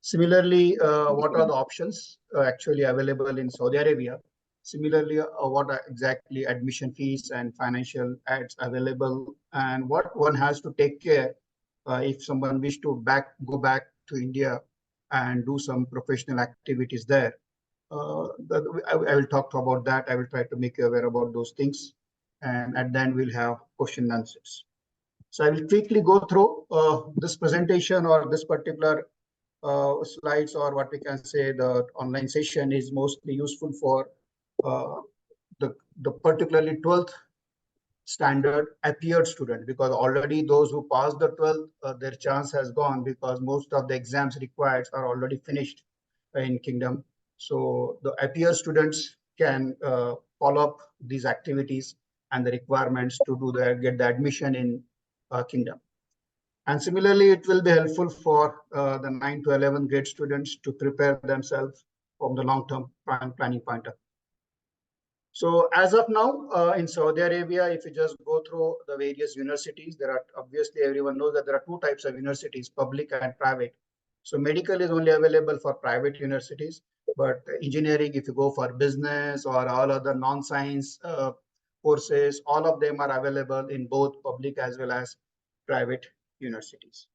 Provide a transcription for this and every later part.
Similarly, what are the options actually available in Saudi Arabia? Similarly, what are exactly admission fees and financial aids available, and what one has to take care if someone wish to go back to India and do some professional activities there. I will talk about that. I will try to make you aware about those things, and at the end we'll have question and answers. So I will quickly go through this presentation or this particular slides, or what we can say the online session is mostly useful for uh, the particularly 12th standard appeared student, because already those who passed the 12th, their chance has gone, because most of the exams required are already finished in Kingdom. So the appear students can follow up these activities and the requirements to get the admission in Kingdom. And similarly, it will be helpful for the 9 to 11 grade students to prepare themselves from the long-term planning point of view. So as of now, in Saudi Arabia, if you just go through the various universities, there are obviously everyone knows that there are two types of universities, public and private. So medical is only available for private universities, but engineering, if you go for business or all other non-science courses, all of them are available in both public as well as private universities.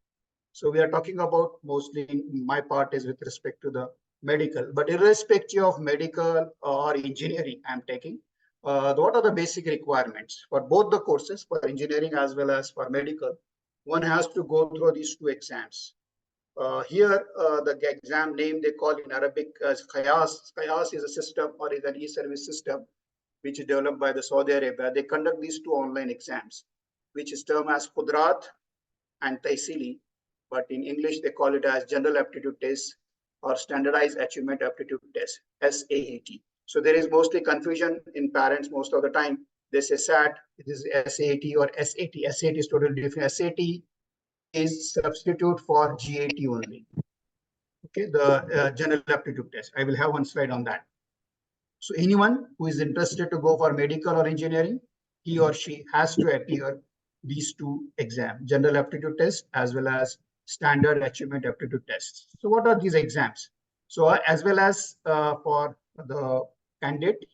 So we are talking about mostly, my part is with respect to the medical, but irrespective of medical or engineering I'm taking, what are the basic requirements for both the courses, for engineering as well as for medical? One has to go through these two exams. Here, the exam name they call in Arabic as Qiyas. Qiyas is a system or is an e-service system which is developed by the Saudi Arabia. They conduct these two online exams, which is termed as Qudrat and Taisili, but in English they call it as General Aptitude Test or Standardized Achievement Aptitude Test, SAAT. So there is mostly confusion in parents most of the time. They say SAT, it is SAT or SAT. SAT is totally different. SAT is substitute for GAT only. Okay, the General Aptitude Test. I will have one slide on that. So anyone who is interested to go for medical or engineering, he or she has to appear these two exams, General Aptitude Test as well as Standard Achievement Aptitude Tests. So what are these exams? So as well as for the candidate,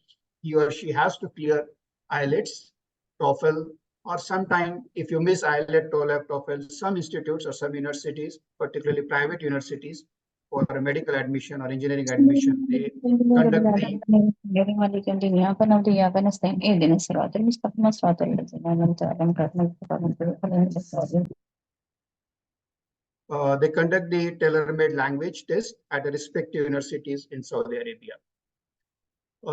he or she has to clear IELTS, TOEFL, or sometime if you miss IELTS, TOEFL, some institutes or some universities, particularly private universities, for a medical admission or engineering admission, they conduct the they conduct the tailor-made language test at the respective universities in Saudi Arabia.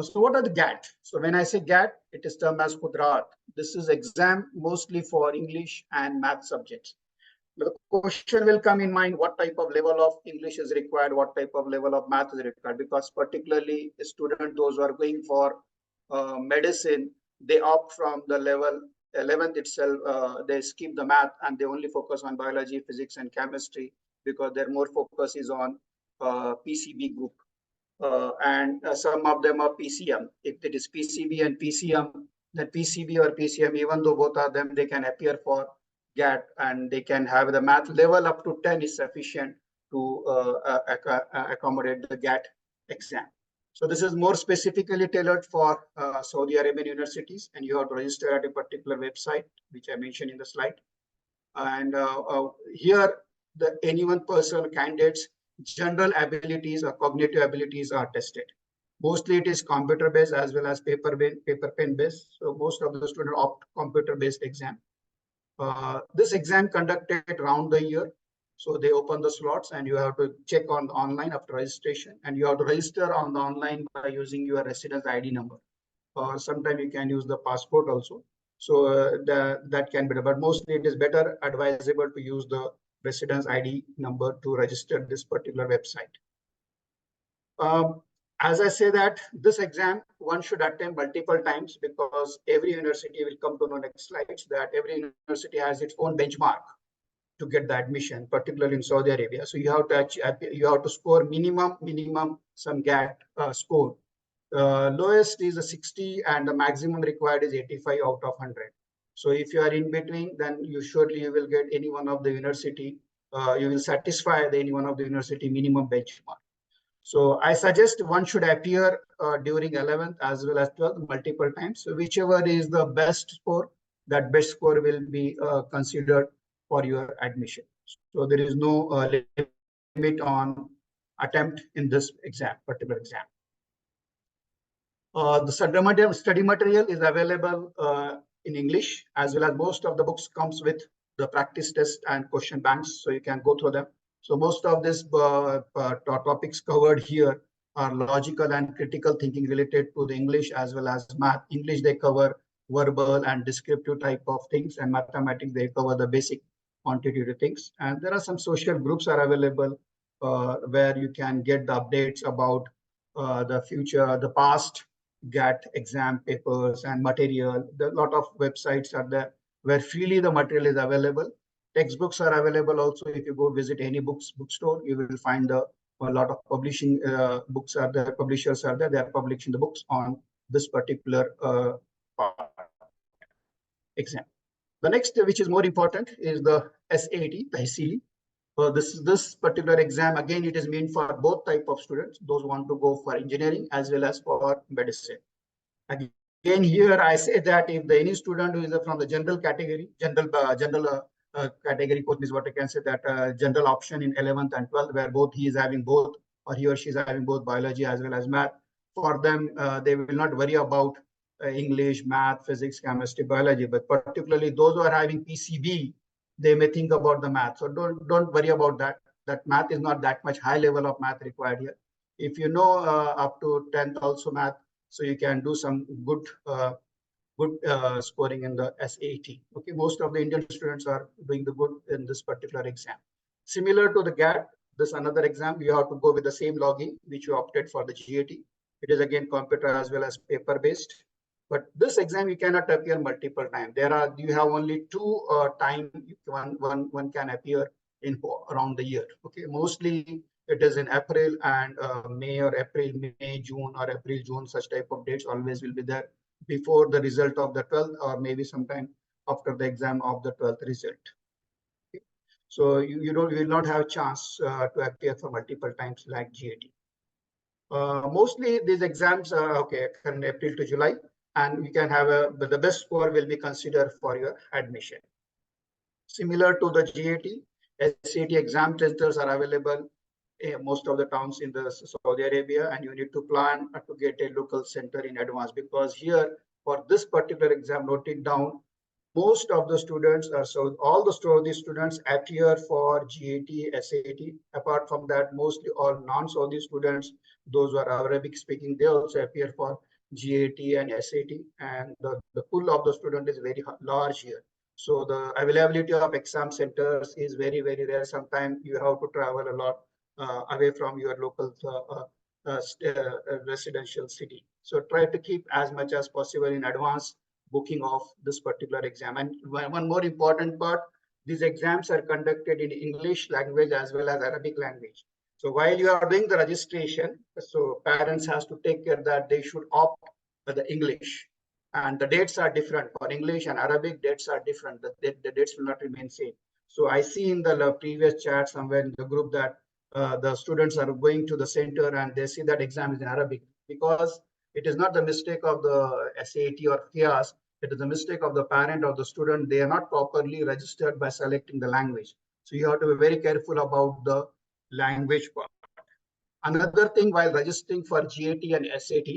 So what are the GAT? So when I say GAT, it is termed as Qudrat. This is exam mostly for English and math subjects. The question will come in mind, what type of level of English is required, what type of level of math is required, because particularly the student, those who are going for medicine, they opt from the level 11th itself, they skip the math and they only focus on biology, physics and chemistry, because their more focus is on PCB group. And some of them are PCM. If it is PCB and PCM, then PCB or PCM, even though both of them, they can appear for GAT and they can have the math level up to 10 is sufficient to accommodate the GAT exam. So this is more specifically tailored for Saudi Arabian universities, and you have to register at a particular website, which I mentioned in the slide. And here, any one person candidates general abilities or cognitive abilities are tested. Mostly it is computer based as well as paper pen based. So most of the students opt computer based exam. This exam conducted around the year. So they open the slots and you have to check on online after registration, and you have to register on the online by using your residence ID number. Or sometimes you can use the passport also. So that can be, but mostly it is better advisable to use the residence ID number to register this particular website. As I say that this exam, one should attempt multiple times, because every university will come to know next slides that every university has its own benchmark to get the admission, particularly in Saudi Arabia. So you have to score minimum some GAT score. Lowest is a 60 and the maximum required is 85 out of 100. So if you are in between, then you surely will get any one of the university you will satisfy any one of the university minimum benchmark. So I suggest one should appear during 11th as well as 12th multiple times. So whichever is the best score, that best score will be considered for your admission. So there is no limit on attempt in this exam, particular exam. The study material is available in English, as well as most of the books comes with the practice test and question banks, so you can go through them. So most of these topics covered here are logical and critical thinking related to the English as well as math. English, they cover verbal and descriptive type of things, and mathematics, they cover the basic quantitative things. And there are some social groups are available where you can get the updates about the future, the past GAT exam papers and material. There are a lot of websites are there where freely the material is available. Textbooks are available also. If you go visit any bookstore, you will find a lot of publishing books are there, publishers are there. They are publishing the books on this particular exam. The next, which is more important, is the SAT, Tahsili. This particular exam, again, it is meant for both type of students, those who want to go for engineering as well as for medicine. Again, here I say that if any student who is from the general category, general category course is what I can say, that general option in 11th and 12th, where both he is having both, or he or she is having both biology as well as math. For them, they will not worry about English, math, physics, chemistry, biology, but particularly those who are having PCB, they may think about the math. So don't worry about that. That math is not that much high level of math required here. If you know up to 10th also math, so you can do some good scoring in the SAT. Okay, most of the Indian students are doing the good in this particular exam. Similar to the GAT, this another exam, you have to go with the same login which you opted for the GAT. It is again computer as well as paper based. But this exam you cannot appear multiple times. You have only two time one can appear in around the year. Okay, mostly it is in April and May or April, May, June or April, June, such type of dates always will be there before the result of the 12th or maybe sometime after the exam of the 12th result. Okay. So you will not have a chance to appear for multiple times like GAT. Mostly these exams are okay from April to July, and you can have the best score will be considered for your admission. Similar to the GAT, SAT exam centers are available most of the towns in the Saudi Arabia, and you need to plan to get a local center in advance, because here for this particular exam, note it down, most of the students are, so all the Saudi students appear for GAT, SAT. Apart from that, mostly all non-Saudi students, those who are Arabic speaking, they also appear for GAT and SAT, and the pool of the student is very large here. So the availability of exam centers is very, very rare. Sometimes you have to travel a lot away from your local residential city. So try to keep as much as possible in advance booking of this particular exam. And one more important part, these exams are conducted in English language as well as Arabic language. So while you are doing the registration, so parents has to take care that they should opt for the English. And the dates are different. For English and Arabic, dates are different. The dates will not remain same. So I see in the previous chat somewhere in the group that the students are going to the center and they see that exam is in Arabic, because it is not the mistake of the SAT or KIAS. It is the mistake of the parent or the student. They are not properly registered by selecting the language. So you have to be very careful about the language part. Another thing, while registering for GAT and SAT,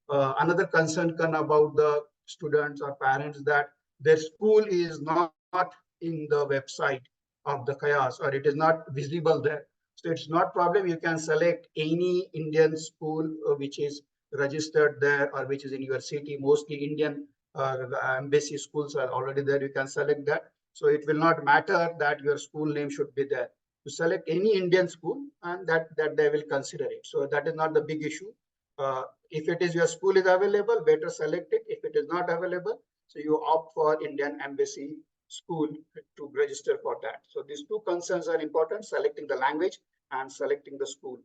another concern can about the students or parents that their school is not in the website of the KIAS, or it is not visible there. So it's not problem. You can select any Indian school which is registered there or which is in your city. Mostly Indian embassy schools are already there. You can select that. So it will not matter that your school name should be there. To select any Indian school, and that they will consider it. So that is not the big issue. If it is your school is available, better select it. If it is not available, so you opt for Indian embassy school to register for that. So these two concerns are important: selecting the language and selecting the school.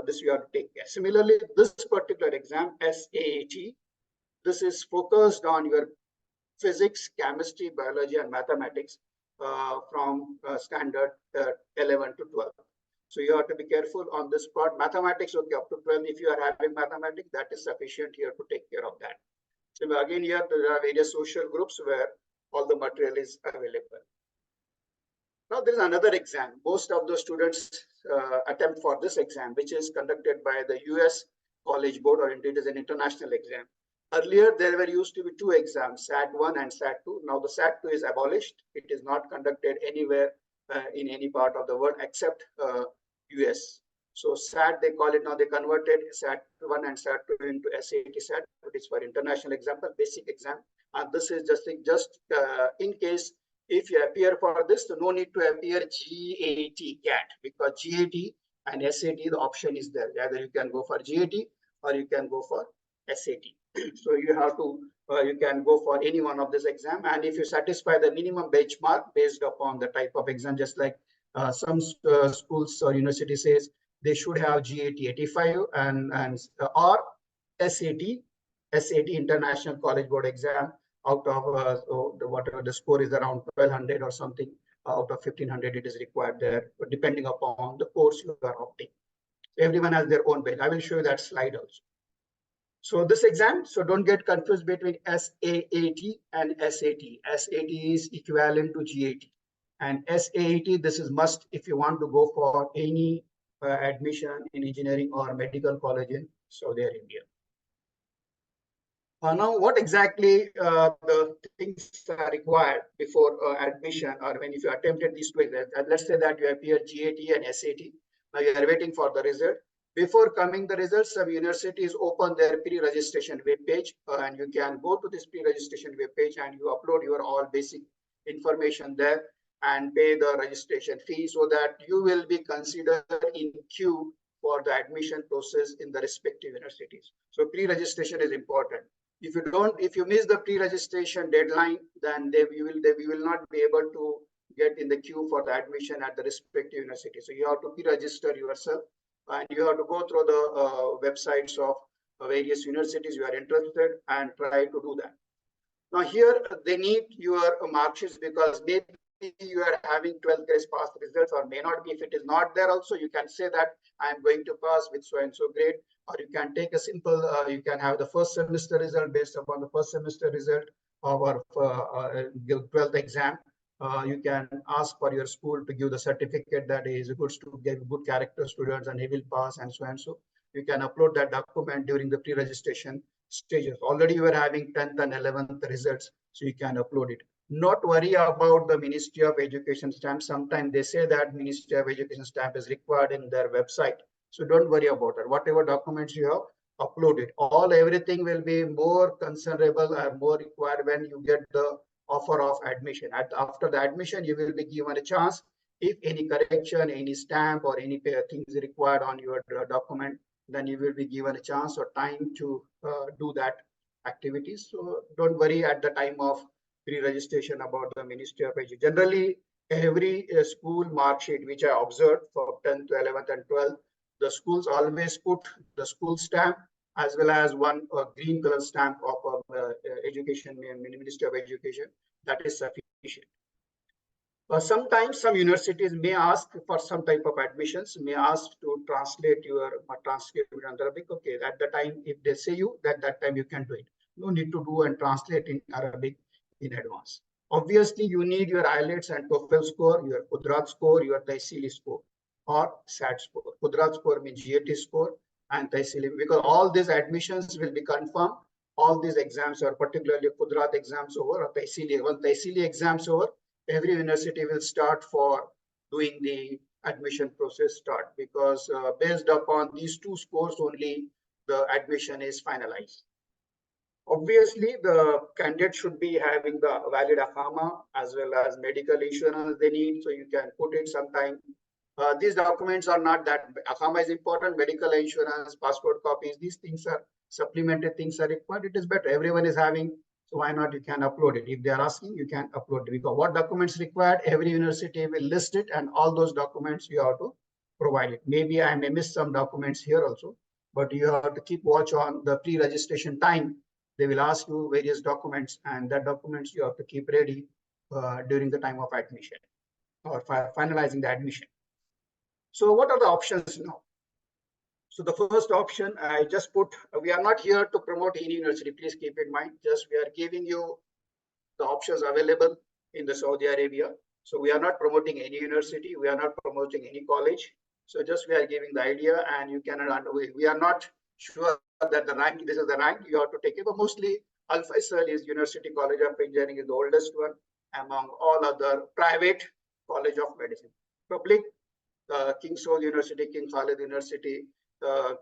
This you have to take care. Similarly, this particular exam, SAT, this is focused on your physics, chemistry, biology, and mathematics. from standard 11 to 12. So you have to be careful on this part. Mathematics, okay, up to 12. If you are having mathematics, that is sufficient here to take care of that. So again, here there are various social groups where all the material is available. Now there is another exam. Most of the students attempt for this exam, which is conducted by the US College Board, or it is an international exam. Earlier, there were used to be two exams, SAT-1 and SAT-2. Now the SAT-2 is abolished. It is not conducted anywhere in any part of the world except US. So SAT, they call it now, they converted SAT-1 and SAT-2 into SAT SAT, which is for international example, basic exam. And this is just in case if you appear for this, so no need to appear GAT, because GAT and SAT, the option is there. Either you can go for GAT or you can go for SAT. So you have to, you can go for any one of this exam. And if you satisfy the minimum benchmark based upon the type of exam, just like some schools or university says they should have GAT 85 or SAT International College Board exam out of whatever the score is, around 1200 or something, out of 1500 it is required there, depending upon the course you are opting. Everyone has their own bench. I will show you that slide also. So this exam, so don't get confused between SAAT and SAT. SAT is equivalent to GAT, and SAAT, this is must if you want to go for any admission in engineering or medical college in Saudi Arabia. Now, what exactly the things are required before admission, or when if you attempted these two exams? Let's say that you appear GAT and SAT. Now you are waiting for the result. Before coming the results, some universities open their pre-registration web page, and you can go to this pre-registration web page and you upload your all basic information there and pay the registration fee, so that you will be considered in queue for the admission process in the respective universities. So pre-registration is important. If you miss the pre-registration deadline, then you will not be able to get in the queue for the admission at the respective university. So you have to pre-register yourself, and you have to go through the websites of various universities you are interested and try to do that. Now here they need your mark sheets, because maybe you are having 12th grade pass results, or may not be. If it is not there also, you can say that I am going to pass with so and so grade, or you can take a simple, you can have the first semester result based upon the first semester result of our 12th exam. You can ask for your school to give the certificate that he is a good student, gave good character students, and he will pass, and so and so. You can upload that document during the pre-registration stages. Already you are having 10th and 11th results, so you can upload it. Not worry about the Ministry of Education stamp. Sometimes they say that Ministry of Education stamp is required in their website. So don't worry about it. Whatever documents you have, upload it. Everything will be more concernable and more required when you get the offer of admission. After the admission, you will be given a chance. If any correction, any stamp, or any things required on your document, then you will be given a chance or time to do that activities. So don't worry at the time of pre-registration about the Ministry of Education. Generally, every school mark sheet which I observed for 10th, 11th, and 12th, the schools always put the school stamp as well as one green color stamp of education, Ministry of Education. That is sufficient. Sometimes some universities may ask for some type of admissions, may ask to translate your transcript in Arabic. Okay, at the time, if they say you, that time you can do it. No need to do and translate in Arabic in advance. Obviously, you need your IELTS and TOEFL score, your Qudrat score, your Tahsili score, or SAT score. Qudrat score means GAT score, and Tahsili, because all these admissions will be confirmed. All these exams are particularly Qudrat exams over, or Tahsili. When Tahsili exams over, every university will start for doing the admission process start, because based upon these two scores only, the admission is finalized. Obviously, the candidate should be having the valid Akama as well as medical insurance they need. So you can put it sometime. These documents are not that. Akama is important, medical insurance, passport copies, these things are supplemented things are required. It is better. Everyone is having, so why not? You can upload it. If they are asking, you can upload it. Because what documents required, every university will list it, and all those documents you have to provide it. Maybe I may miss some documents here also, but you have to keep watch on the pre-registration time. They will ask you various documents, and that documents you have to keep ready during the time of admission or finalizing the admission. So what are the options now? So the first option I just put, we are not here to promote any university. Please keep in mind, just we are giving you the options available in the Saudi Arabia. So we are not promoting any university. We are not promoting any college. So just we are giving the idea, and you cannot, we are not sure that the rank, this is the rank you have to take it, but mostly Al Faisal is University College of Engineering is the oldest one among all other private college of medicine. Public, King Saud University, King Khalid University,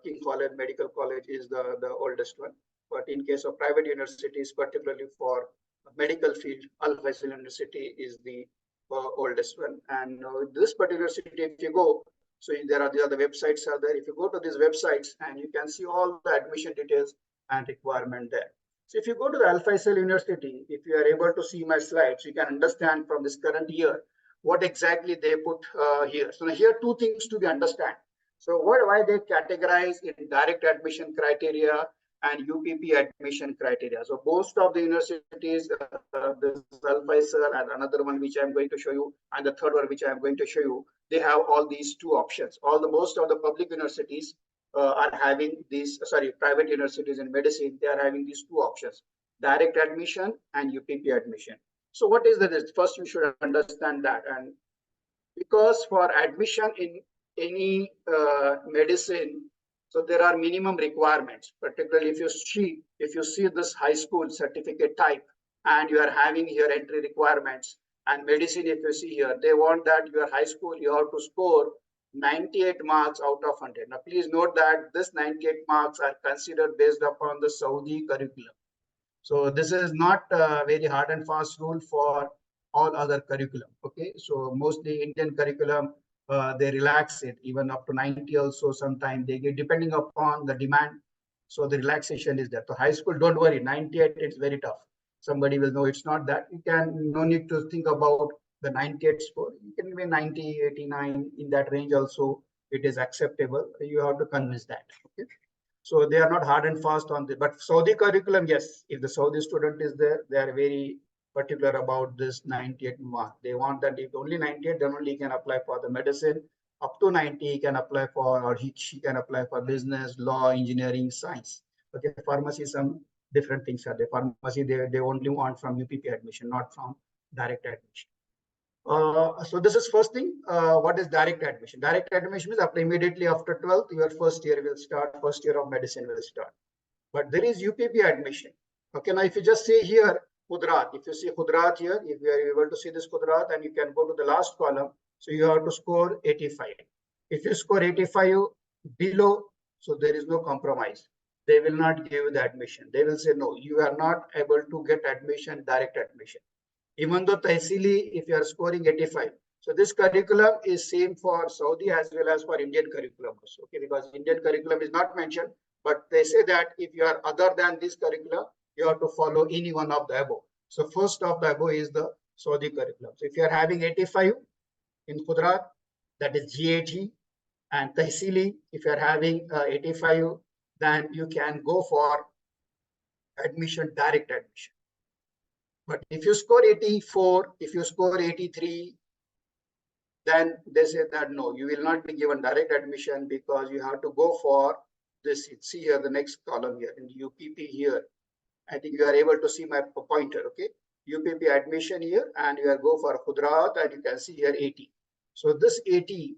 King Khalid Medical College is the oldest one. But in case of private universities, particularly for medical field, Al Faisal University is the oldest one. And this particular city, if you go, so there are the other websites are there. If you go to these websites, and you can see all the admission details and requirement there. So if you go to the Al Faisal University, if you are able to see my slides, you can understand from this current year what exactly they put here. So here two things to be understand. So why they categorize in direct admission criteria and UPP admission criteria. So most of the universities, this Al Faisal and another one which I'm going to show you, and the third one which I'm going to show you, they have all these two options. Most of the public universities are having these, private universities in medicine, they are having these two options, direct admission and UPP admission. So what is that? First, you should understand that. And because for admission in any medicine, so there are minimum requirements, particularly if you see this high school certificate type, and you are having here entry requirements, and medicine, if you see here, they want that your high school, you have to score 98 marks out of 100. Now, please note that this 98 marks are considered based upon the Saudi curriculum. So this is not a very hard and fast rule for all other curriculum. Okay, so mostly Indian curriculum, they relax it even up to 90 also. Sometimes they get depending upon the demand. So the relaxation is there. So high school, don't worry, 98 it's very tough. Somebody will know it's not that. You can no need to think about the 98 score. You can be 90, 89 in that range also. It is acceptable. You have to convince that. Okay. So they are not hard and fast on this. But Saudi curriculum, yes, if the Saudi student is there, they are very particular about this 98 mark. They want that if only 98, then only he can apply for the medicine. Up to 90, he can apply for, or she can apply for business, law, engineering, science. Okay, pharmacy, some different things are there. Pharmacy, they only want from UPP admission, not from direct admission. So this is first thing. What is direct admission? Direct admission means immediately after 12th, your first year will start, first year of medicine will start. But there is UPP admission. Okay, now if you just say here, Khudrat, if you see Khudrat here, if you are able to see this Khudrat, and you can go to the last column, so you have to score 85. If you score 85 below, so there is no compromise. They will not give you the admission. They will say, no, you are not able to get admission, direct admission. Even though Tehsili, if you are scoring 85. So this curriculum is same for Saudi as well as for Indian curriculum also. Okay, because Indian curriculum is not mentioned, but they say that if you are other than this curriculum, you have to follow any one of the above. So first of the above is the Saudi curriculum. So if you are having 85 in Qudrat, that is GAT, and Tehsili, if you are having 85, then you can go for admission, direct admission. But if you score 84, if you score 83, then they say that no, you will not be given direct admission because you have to go for this. See here, the next column here in UPP here. I think you are able to see my pointer, okay? UPP admission here, and you are go for Khudrat, and you can see here 80. So this 80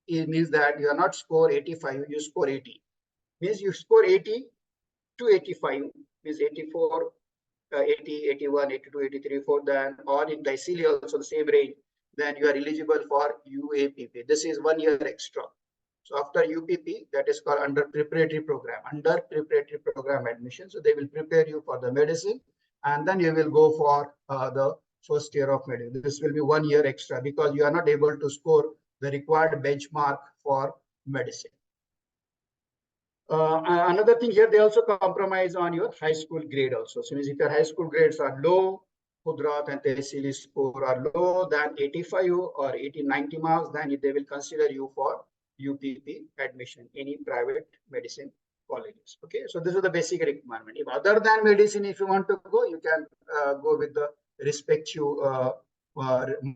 means that you are not score 85, you score 80. Means you score 80 to 85, means 84, 80, 81, 82, 83, 4, then, or in Tehsili also the same range, then you are eligible for UAPP. This is 1 year extra. So after UPP, that is called under preparatory program, admission. So they will prepare you for the medicine, and then you will go for the first year of medicine. This will be 1 year extra because you are not able to score the required benchmark for medicine. Another thing here, they also compromise on your high school grade also. So if your high school grades are low, Khudrat and Tehsili score are low than 85 or 80, 90 marks, then they will consider you for UPP admission, any private medicine colleges. Okay, so this is the basic requirement. If other than medicine, if you want to go, you can go with the respective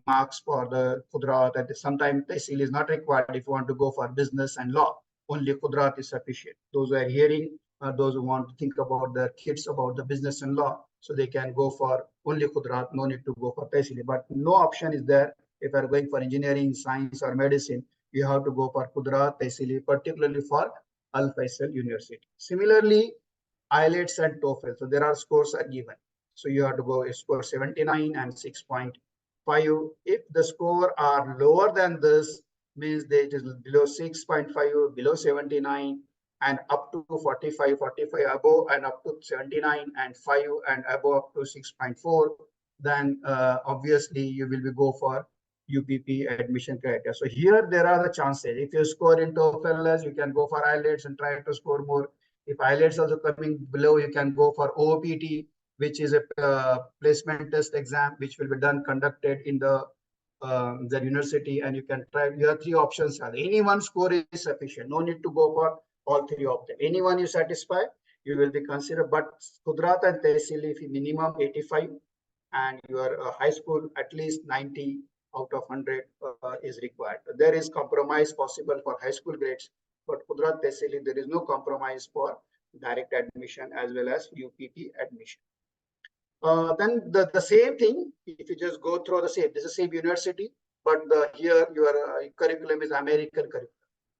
marks for the Qudrat. That sometimes Tehsil is not required if you want to go for business and law. Only Qudrat is sufficient. Those who are hearing, those who want to think about their kids about the business and law, so they can go for only Qudrat, no need to go for Tehsil. But no option is there if you are going for engineering, science, or medicine. You have to go for Qudrat, Tehsil, particularly for Al Faisal University. Similarly, IELTS and TOEFL. So there are scores are given. So you have to go score 79 and 6.5. If the score are lower than this, means they it is below 6.5, below 79, and up to 45, 45 above, and up to 79 and 5 and above up to 6.4, then obviously you will be go for UPP admission criteria. So here there are the chances. If you score in TOEFL less, you can go for IELTS and try to score more. If IELTS also coming below, you can go for OPT, which is a placement test exam, which will be done conducted in the university, and you can try. You have three options. Any one score is sufficient. No need to go for all three of them. Any one you satisfy, you will be considered. But Qudrat and Tehsil, if minimum 85, and your high school at least 90 out of 100 is required. There is compromise possible for high school grades, but Qudrat Tehsil, there is no compromise for direct admission as well as UPP admission. Then the same thing, if you just go through the same, this is the same university, but here your curriculum is American curriculum.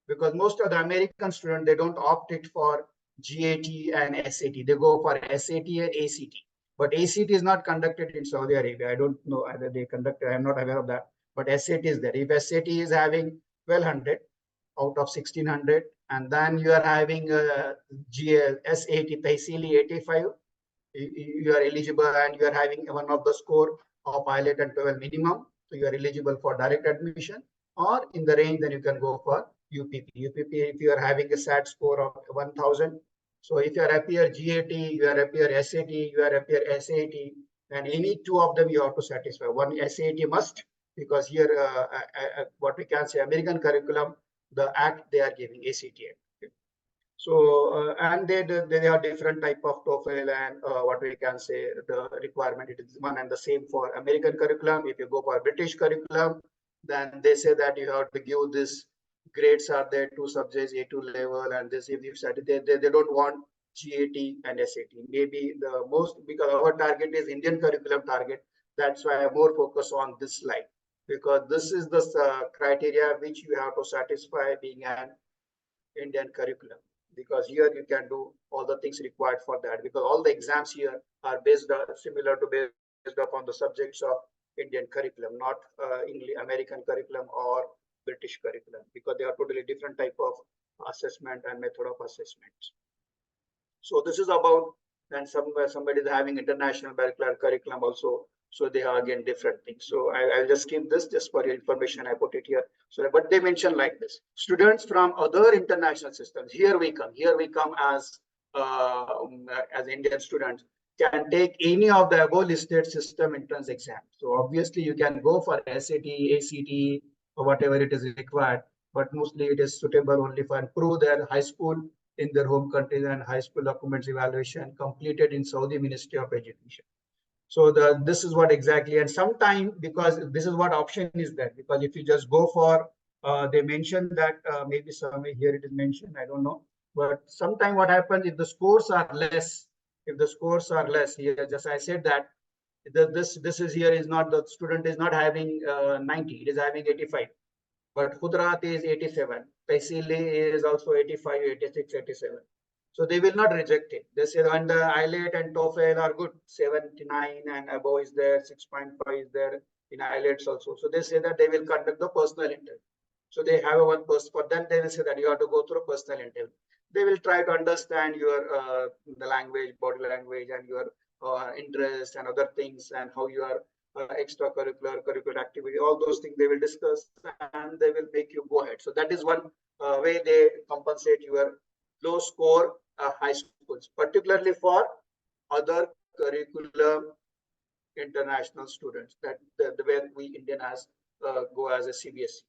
Because most of the American students, they don't opt it for GAT and SAT. They go for SAT and ACT. But ACT is not conducted in Saudi Arabia. I don't know either they conduct, I'm not aware of that. But SAT is there. If SAT is having 1200 out of 1600, and then you are having SAT, Tehsili 85, you are eligible, and you are having one of the score of IELTS and 12 minimum. So you are eligible for direct admission, or in the range, then you can go for UPP. UPP, if you are having a SAT score of 1000. So if you are appear GAT, you are appear SAT, you are appear SAT, and any two of them you have to satisfy. One SAT must, because here what we can say American curriculum, the act they are giving ACT. So and they have different type of TOEFL, and what we can say the requirement, it is one and the same for American curriculum. If you go for British curriculum, then they say that you have to give this grades are there, two subjects, A2 level, and this if you study, they don't want GAT and SAT. Maybe the most, because our target is Indian curriculum target. That's why I more focus on this slide, because this is the criteria which you have to satisfy being an Indian curriculum. Because here you can do all the things required for that, because all the exams here are based similar to based upon the subjects of Indian curriculum, not English American curriculum or British curriculum, because they are totally different type of assessment and method of assessments. So this is about, then somebody is having international bachelor curriculum also. So they are again different things. So I'll just keep this just for your information. I put it here. So, but they mention like this: students from other international systems. Here we come as Indian students can take any of the above listed system entrance exam. So obviously you can go for SAT, ACT, or whatever it is required. But mostly it is suitable only for improve their high school in their home countries and high school documents evaluation completed in Saudi Ministry of Education. So this is what exactly, and sometime, because this is what option is there, because if you just go for, they mentioned that maybe somewhere here it is mentioned, I don't know, but sometime what happens if the scores are less, here, just I said that this is here is not, the student is not having 90, it is having 85. But Qudrat is 87, Tehsili is also 85, 86, 87. So they will not reject it. They say when the IELTS and TOEFL are good, 79 and above is there, 6.5 is there in IELTS also. So they say that they will conduct the personal interview. So they have a one person, for them they will say that you have to go through a personal interview. They will try to understand your the language, body language, and your interest and other things, and how you are extracurricular, curricular activity, all those things they will discuss, and they will make you go ahead. So that is one way they compensate your low score high schools, particularly for other curriculum international students, that the way we Indian has go as a CBSE.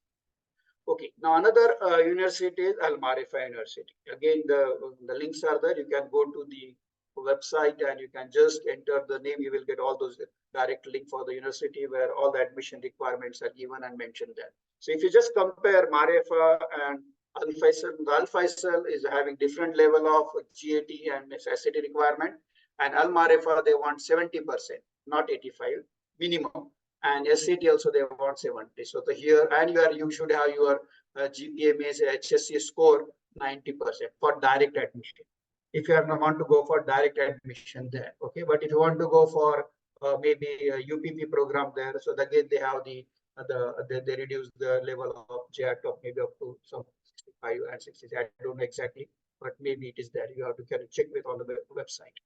Okay, now another university is Al Marifa University. Again, the links are there. You can go to the website and you can just enter the name. You will get all those direct link for the university where all the admission requirements are given and mentioned there. So if you just compare Marefa and Al Faisal, the Al Faisal is having different level of GAT and SAT requirement, and Al Marefa they want 70%, not 85 minimum, and SAT also they want 70. So the here and you should have your GPA means HSC score 90% for direct admission. If you want to go for direct admission there, okay. But if you want to go for maybe a UPP program there, so again they have they reduce the level of JAT of maybe up to some 65 and 60. I don't know exactly, but maybe it is there. You have to kind of check with on the website.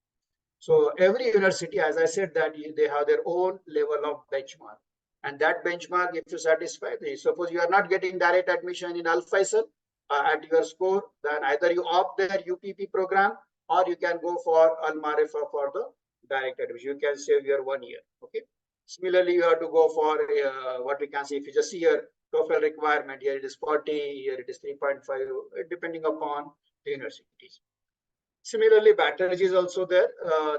So every university, as I said, that they have their own level of benchmark, and that benchmark, if you satisfy, suppose you are not getting direct admission in Al Faisal at your score, then either you opt their UPP program or you can go for Al Marifa for the direct admission. You can save your 1 year. Okay. Similarly, you have to go for what we can say. If you just see your TOEFL requirement, here it is 40, here it is 3.5, depending upon the universities. Similarly, Batarji is also there.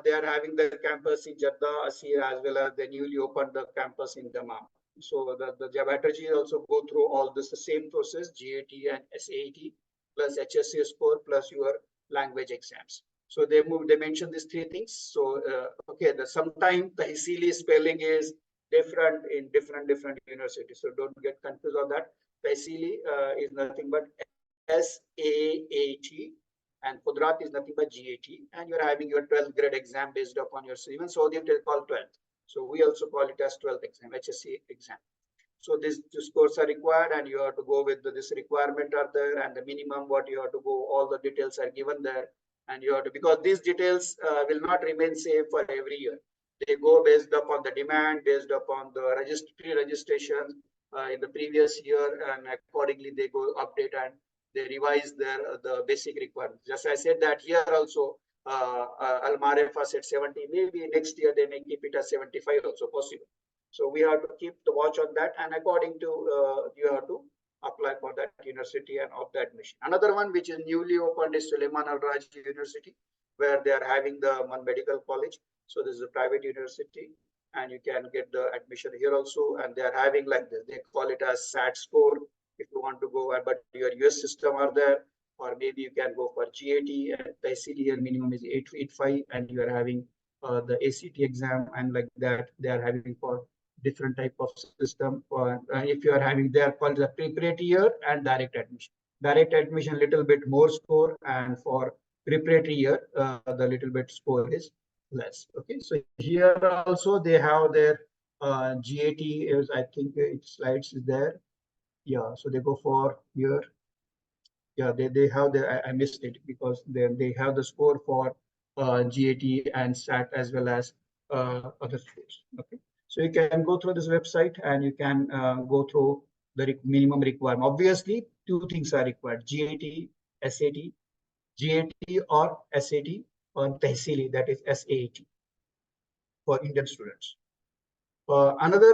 They are having their campus in Jeddah, Asir, as well as they newly opened the campus in Dammam. So the Batarji also go through all this, the same process, GAT and SAT, plus HSC score, plus your language exams. So they mentioned these three things. So, okay, sometimes the Isili spelling is different in different universities. So don't get confused on that. The Isili is nothing but SAAT. And Qudrat is nothing but GAT, and you're having your 12th grade exam based upon your even so they call 12th. So we also call it as 12th exam, HSC exam. So these scores are required, and you have to go with this requirement are there, and the minimum what you have to go, all the details are given there, and you have to, because these details will not remain same for every year. They go based upon the demand, based upon the registration in the previous year, and accordingly they go update and they revise the basic requirements. Just I said that here also Al Marefa said 70, maybe next year they may keep it as 75 also possible. So we have to keep the watch on that, and according to you have to apply for that university and opt the admission. Another one which is newly opened is Suleiman Al Raji University, where they are having the one medical college. So this is a private university, and you can get the admission here also, and they are having like this. They call it as SAT score. If you want to go, but your US system are there, or maybe you can go for GAT, and the ACT here minimum is 885, and you are having the ACT exam, and like that they are having for different type of system. Or if you are having, they are called the preparatory year and direct admission. Direct admission little bit more score, and for preparatory year the little bit score is less. Okay, so here also they have their GAT is, I think its slides is there. Yeah, so they go for here. Yeah, they have the, I missed it because they have the score for GAT and SAT as well as other scores. Okay, so you can go through this website and you can go through the minimum requirement. Obviously, two things are required: GAT, SAT, GAT or SAT, or Tehsili, that is SAT for Indian students. Another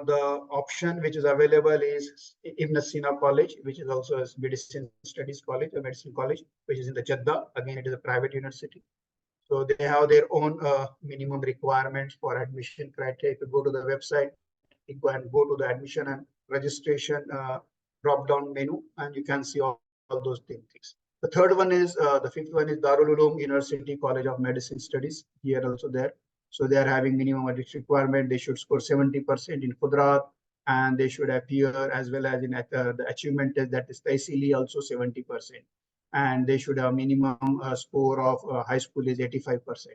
the option which is available is Ibn Sina College, which is also a medicine studies college, a medicine college, which is in the Jeddah. Again, it is a private university. So they have their own minimum requirements for admission criteria. If you go to the website, you go to the admission and registration drop-down menu, and you can see all those things. The third one is, the fifth one is Darul Uloom University College of Medicine Studies. Here also there. So they are having minimum requirement. They should score 70% in Qudrat, and they should appear as well as in the achievement test, that is Tehsili, also 70%. And they should have minimum score of high school is 85%.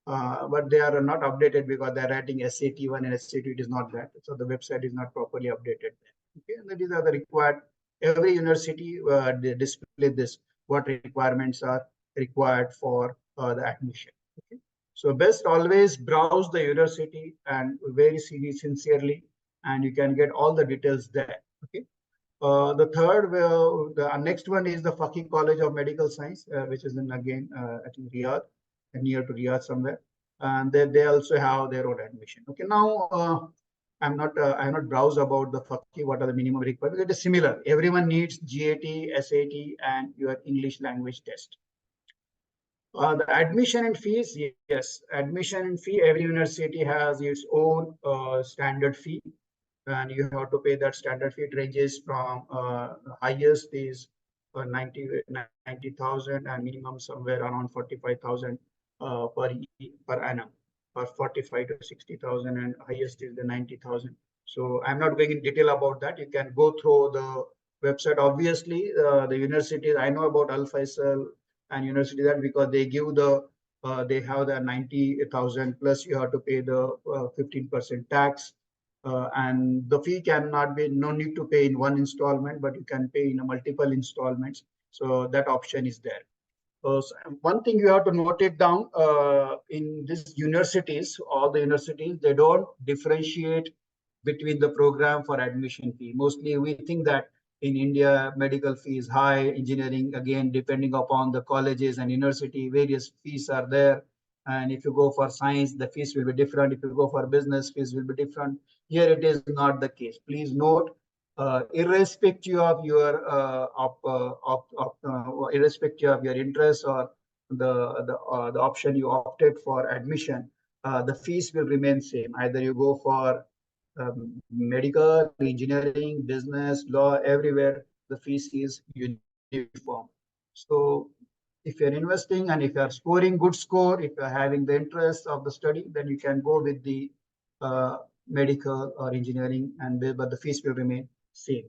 But they are not updated because they're writing SAT1 and SAT2, it is not that. So the website is not properly updated. Okay, and these are the required. Every university they display this, what requirements are required for the admission. Okay. So best always browse the university and very sincerely, and you can get all the details there. Okay. The third, the next one is the Faqih College of Medical Science, which is in again I think Riyadh, near to Riyadh somewhere, and they also have their own admission. Okay. Now I'm not browse about the Faqih. What are the minimum requirements? It is similar. Everyone needs GAT, SAT, and your English language test. The admission and fees, yes, admission and fee, every university has its own standard fee, and you have to pay that standard fee. It ranges from highest is 90,000 and minimum somewhere around 45,000 per annum, or 45 to 60,000, and highest is the 90,000. So I'm not going in detail about that. You can go through the website. Obviously, the universities, I know about Al Faisal and university, that because they give the they have the 90,000 plus you have to pay the 15% tax, and the fee cannot be, no need to pay in one installment, but you can pay in a multiple installments. So that option is there. So one thing you have to note it down, in these universities, all the universities, they don't differentiate between the program for admission fee. Mostly we think that in India, medical fee is high, engineering, again, depending upon the colleges and university, various fees are there. And if you go for science, the fees will be different. If you go for business, fees will be different. Here it is not the case. Please note, irrespective of your irrespective of your interest or the option you opted for admission, the fees will remain same. Either you go for medical, engineering, business, law, everywhere the fees is uniform. So if you're investing and if you're scoring good score, if you're having the interest of the study, then you can go with the medical or engineering, and but the fees will remain same.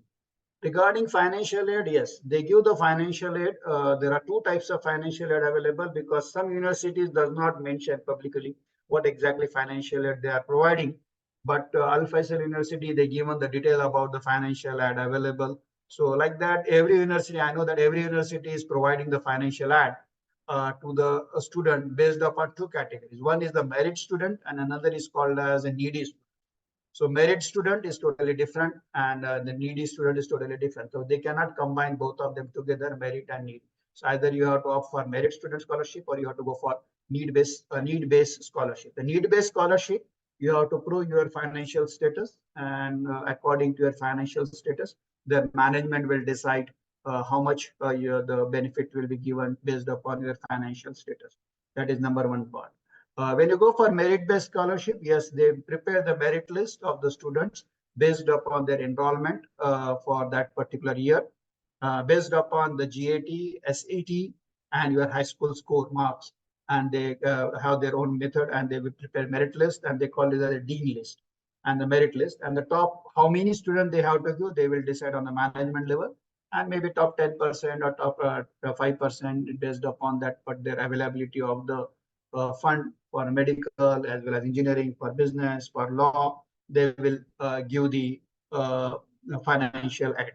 Regarding financial aid, yes, they give the financial aid. There are two types of financial aid available, because some universities does not mention publicly what exactly financial aid they are providing. But Al Faisal University, they given the detail about the financial aid available. So like that, every university, I know that every university is providing the financial aid to the student based upon two categories. One is the merit student, and another is called as a needy student. So merit student is totally different, and the needy student is totally different. So they cannot combine both of them together, merit and need. So either you have to opt for merit student scholarship, or you have to go for need-based scholarship. The need-based scholarship, you have to prove your financial status, and according to your financial status, the management will decide how much the benefit will be given based upon your financial status. That is number one part. When you go for merit-based scholarship, yes, they prepare the merit list of the students based upon their enrollment for that particular year, based upon the GAT, SAT, and your high school score marks. And they have their own method, and they will prepare merit list, and they call it a dean list and the merit list. And the top, how many students they have to give, they will decide on the management level, and maybe top 10% or top 5% based upon that, but their availability of the fund for medical as well as engineering, for business, for law, they will give the financial aid.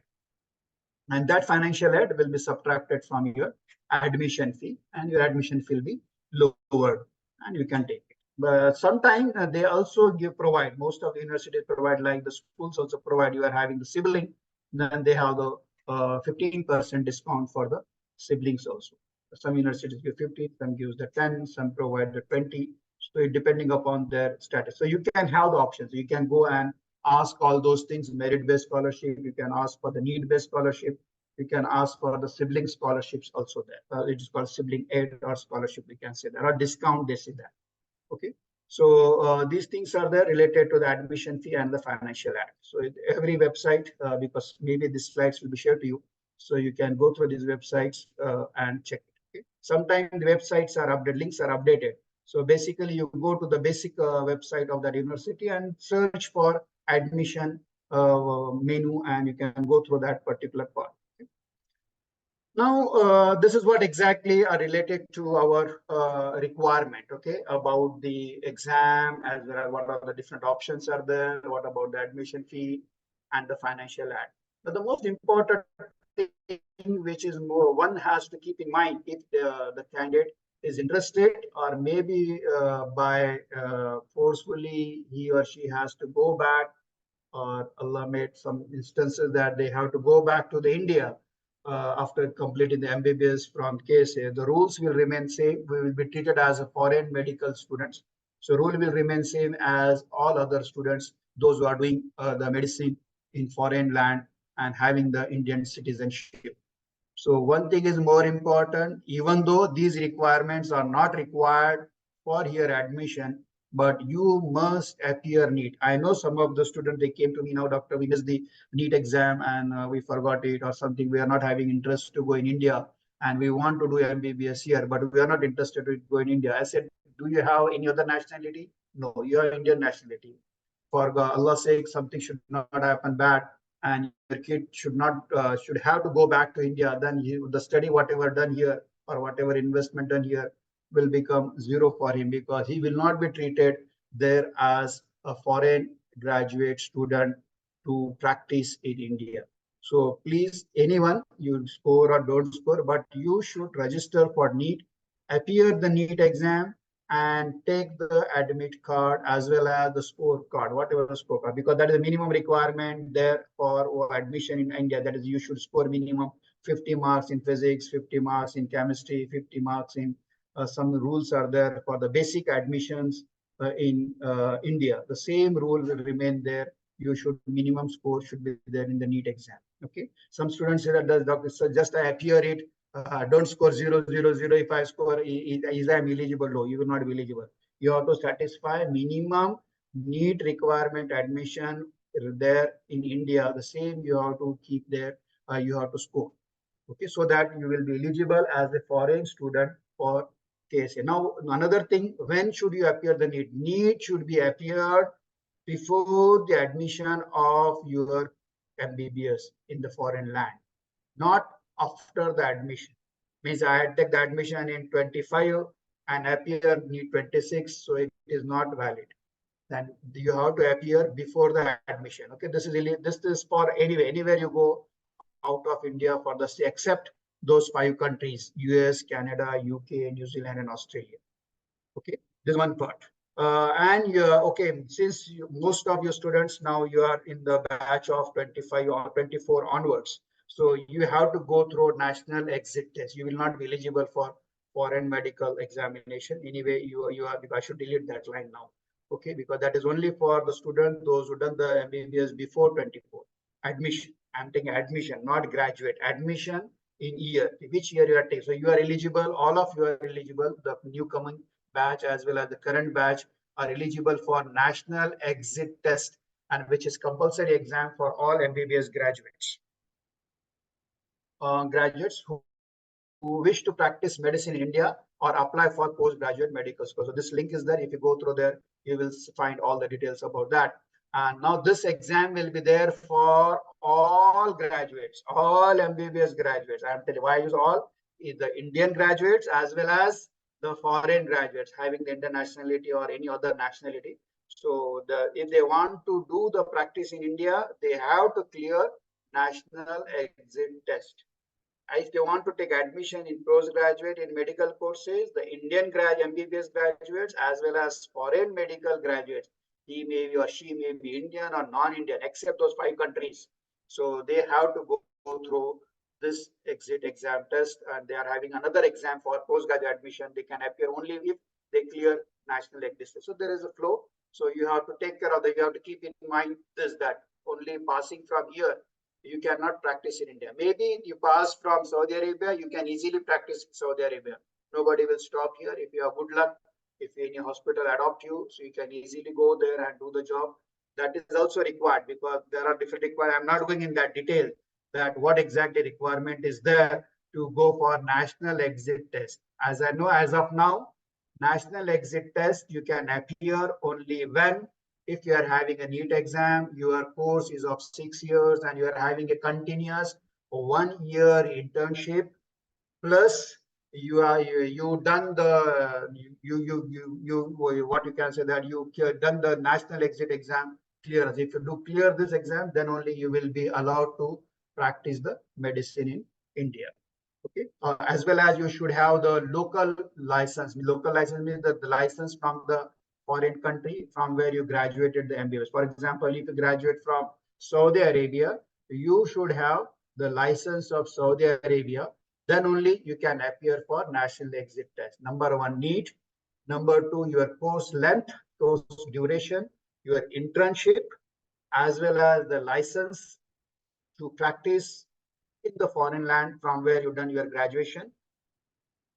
And that financial aid will be subtracted from your admission fee, and your admission fee will be lowered, and you can take it. But sometimes they also provide, most of the universities provide, like the schools also provide, you are having the sibling, then they have the 15% discount for the siblings also. Some universities give 15, some gives the 10, some provide the 20. So depending upon their status. So you can have the options. You can go and ask all those things, merit-based scholarship. You can ask for the need-based scholarship. You can ask for the sibling scholarships also there. It is called sibling aid or scholarship. We can say there are discount. They say that. Okay. So these things are there related to the admission fee and the financial aid. So every website, because maybe these slides will be shared to you, so you can go through these websites and check it. Okay? Sometimes the websites are updated, links are updated. So basically, you go to the basic website of that university and search for admission menu, and you can go through that particular part. Now, this is what exactly are related to our requirement, okay, about the exam, as well as what are the different options are there, what about the admission fee and the financial aid. But the most important thing which is more one has to keep in mind, if the candidate is interested, or maybe by forcefully he or she has to go back, or Allah made some instances that they have to go back to the India after completing the MBBS from KSA. The rules will remain same. We will be treated as a foreign medical students. So rule will remain same as all other students, those who are doing the medicine in foreign land and having the Indian citizenship. So one thing is more important, even though these requirements are not required for your admission, but you must appear NEET. I know some of the students, they came to me now, Doctor, we missed the NEET exam and we forgot it or something. We are not having interest to go in India and we want to do MBBS here, but we are not interested to go in India. I said, do you have any other nationality? No, you are Indian nationality. For Allah's sake, something should not happen bad, and your kid should have to go back to India. Then the study, whatever done here or whatever investment done here, will become zero for him because he will not be treated there as a foreign graduate student to practice in India. So please, anyone, you score or don't score, but you should register for NEET, appear the NEET exam, and take the admit card as well as the score card, whatever the score card, because that is the minimum requirement there for admission in India. That is, you should score minimum 50 marks in physics, 50 marks in chemistry, 50 marks in some rules are there for the basic admissions in India. The same rule will remain there. You should minimum score should be there in the NEET exam. Okay. Some students say that does doctor, so just I appear it, don't score 0, 0, 0. If I score, is I am eligible? No, you will not be eligible. You have to satisfy minimum NEET requirement admission there in India. The same you have to keep there. You have to score. Okay, so that you will be eligible as a foreign student for KSA. Now, another thing, when should you appear the NEET? NEET should be appeared before the admission of your MBBS in the foreign land, not after the admission. Means I had take the admission in 25 and appear in 26, so it is not valid. Then you have to appear before the admission. Okay, this is for anywhere you go out of India for the except those 5 countries: US, Canada, UK, New Zealand, and Australia. Okay, this is one part. And okay, since most of your students now you are in the batch of 25 or 24 onwards, so you have to go through national exit test. You will not be eligible for foreign medical examination. Anyway, you are. I should delete that line now. Okay, because that is only for the student those who done the MBBS before 24. Admission. I'm taking admission, not graduate. Admission in year, which year you are taking. So you are eligible. All of you are eligible. The new coming batch as well as the current batch are eligible for national exit test, and which is compulsory exam for all MBBS graduates. Graduates who wish to practice medicine in India or apply for postgraduate medical school. So this link is there. If you go through there, you will find all the details about that. And now this exam will be there for all graduates, all MBBS graduates. I am telling you why is all is the Indian graduates as well as the foreign graduates having the internationality or any other nationality. So if they want to do the practice in India, they have to clear national exit test. If they want to take admission in postgraduate in medical courses, the Indian MBBS graduates as well as foreign medical graduates, he may be or she may be Indian or non-Indian, except those 5 countries. So they have to go through this exit exam test, and they are having another exam for postgraduate admission. They can appear only if they clear national exit. So there is a flow. So you have to take care of that. You have to keep in mind this, that only passing from here you cannot practice in India. Maybe you pass from Saudi Arabia, you can easily practice in Saudi Arabia. Nobody will stop here. If you have good luck, if any hospital adopt you, so you can easily go there and do the job. That is also required because there are different requirements. I'm not going in that detail that what exactly requirement is there to go for national exit test. As I know, as of now, national exit test, you can appear only when if you are having a NEET exam, your course is of 6 years and you are having a continuous 1 year internship, plus you done the what you can say that you done the national exit exam clearance. If you do clear this exam, then only you will be allowed to practice the medicine in India. Okay, as well as you should have the local license. Local license means the license from the foreign country from where you graduated the MBBS. For example, if you graduate from Saudi Arabia, you should have the license of Saudi Arabia. Then only you can appear for national exit test. Number one, NEET. Number two, your course length, course duration, your internship, as well as the license to practice in the foreign land from where you've done your graduation,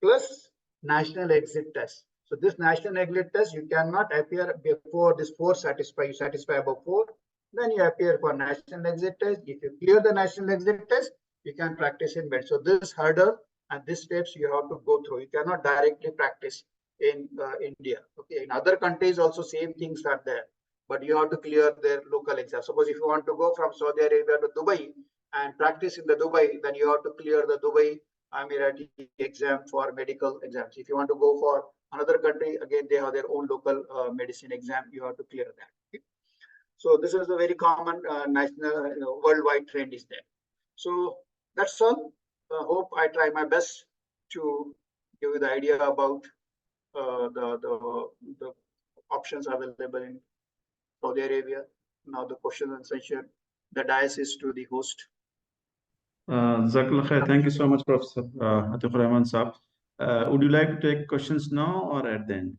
plus national exit test. So this national exit test, you cannot appear before this four satisfy. You satisfy above four, then you appear for national exit test. If you clear the national exit test, you can practice in bed. So this hurdle and these steps you have to go through. You cannot directly practice in India. Okay, in other countries also same things are there, but you have to clear their local exam. Suppose if you want to go from Saudi Arabia to Dubai and practice in the Dubai, then you have to clear the Dubai Emirati exam for medical exams. If you want to go for another country, again, they have their own local medicine exam. You have to clear that. Okay? So this is a very common national, worldwide trend is there. So that's all. Hope I try my best to give you the idea about the options available in Saudi Arabia. Now the question and session, the diocese to the host. Jazakallah khair. Thank you so much, Professor Ateekhurrahman Saab. Would you like to take questions now or at the end?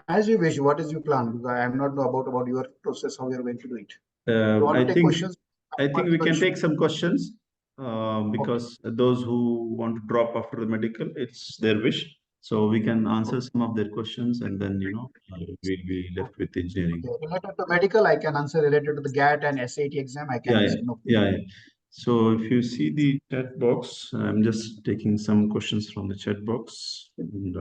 As you wish. What is your plan? Because I am not know about your process, how you are going to do it. I think we can take some questions because those who want to drop after the medical, it's their wish. So we can answer some of their questions, and then we'll be left with engineering. Okay. Related to medical, I can answer. Related to the GAT and SAT exam, I can answer. Yeah. So if you see the chat box, I'm just taking some questions from the chat box. And,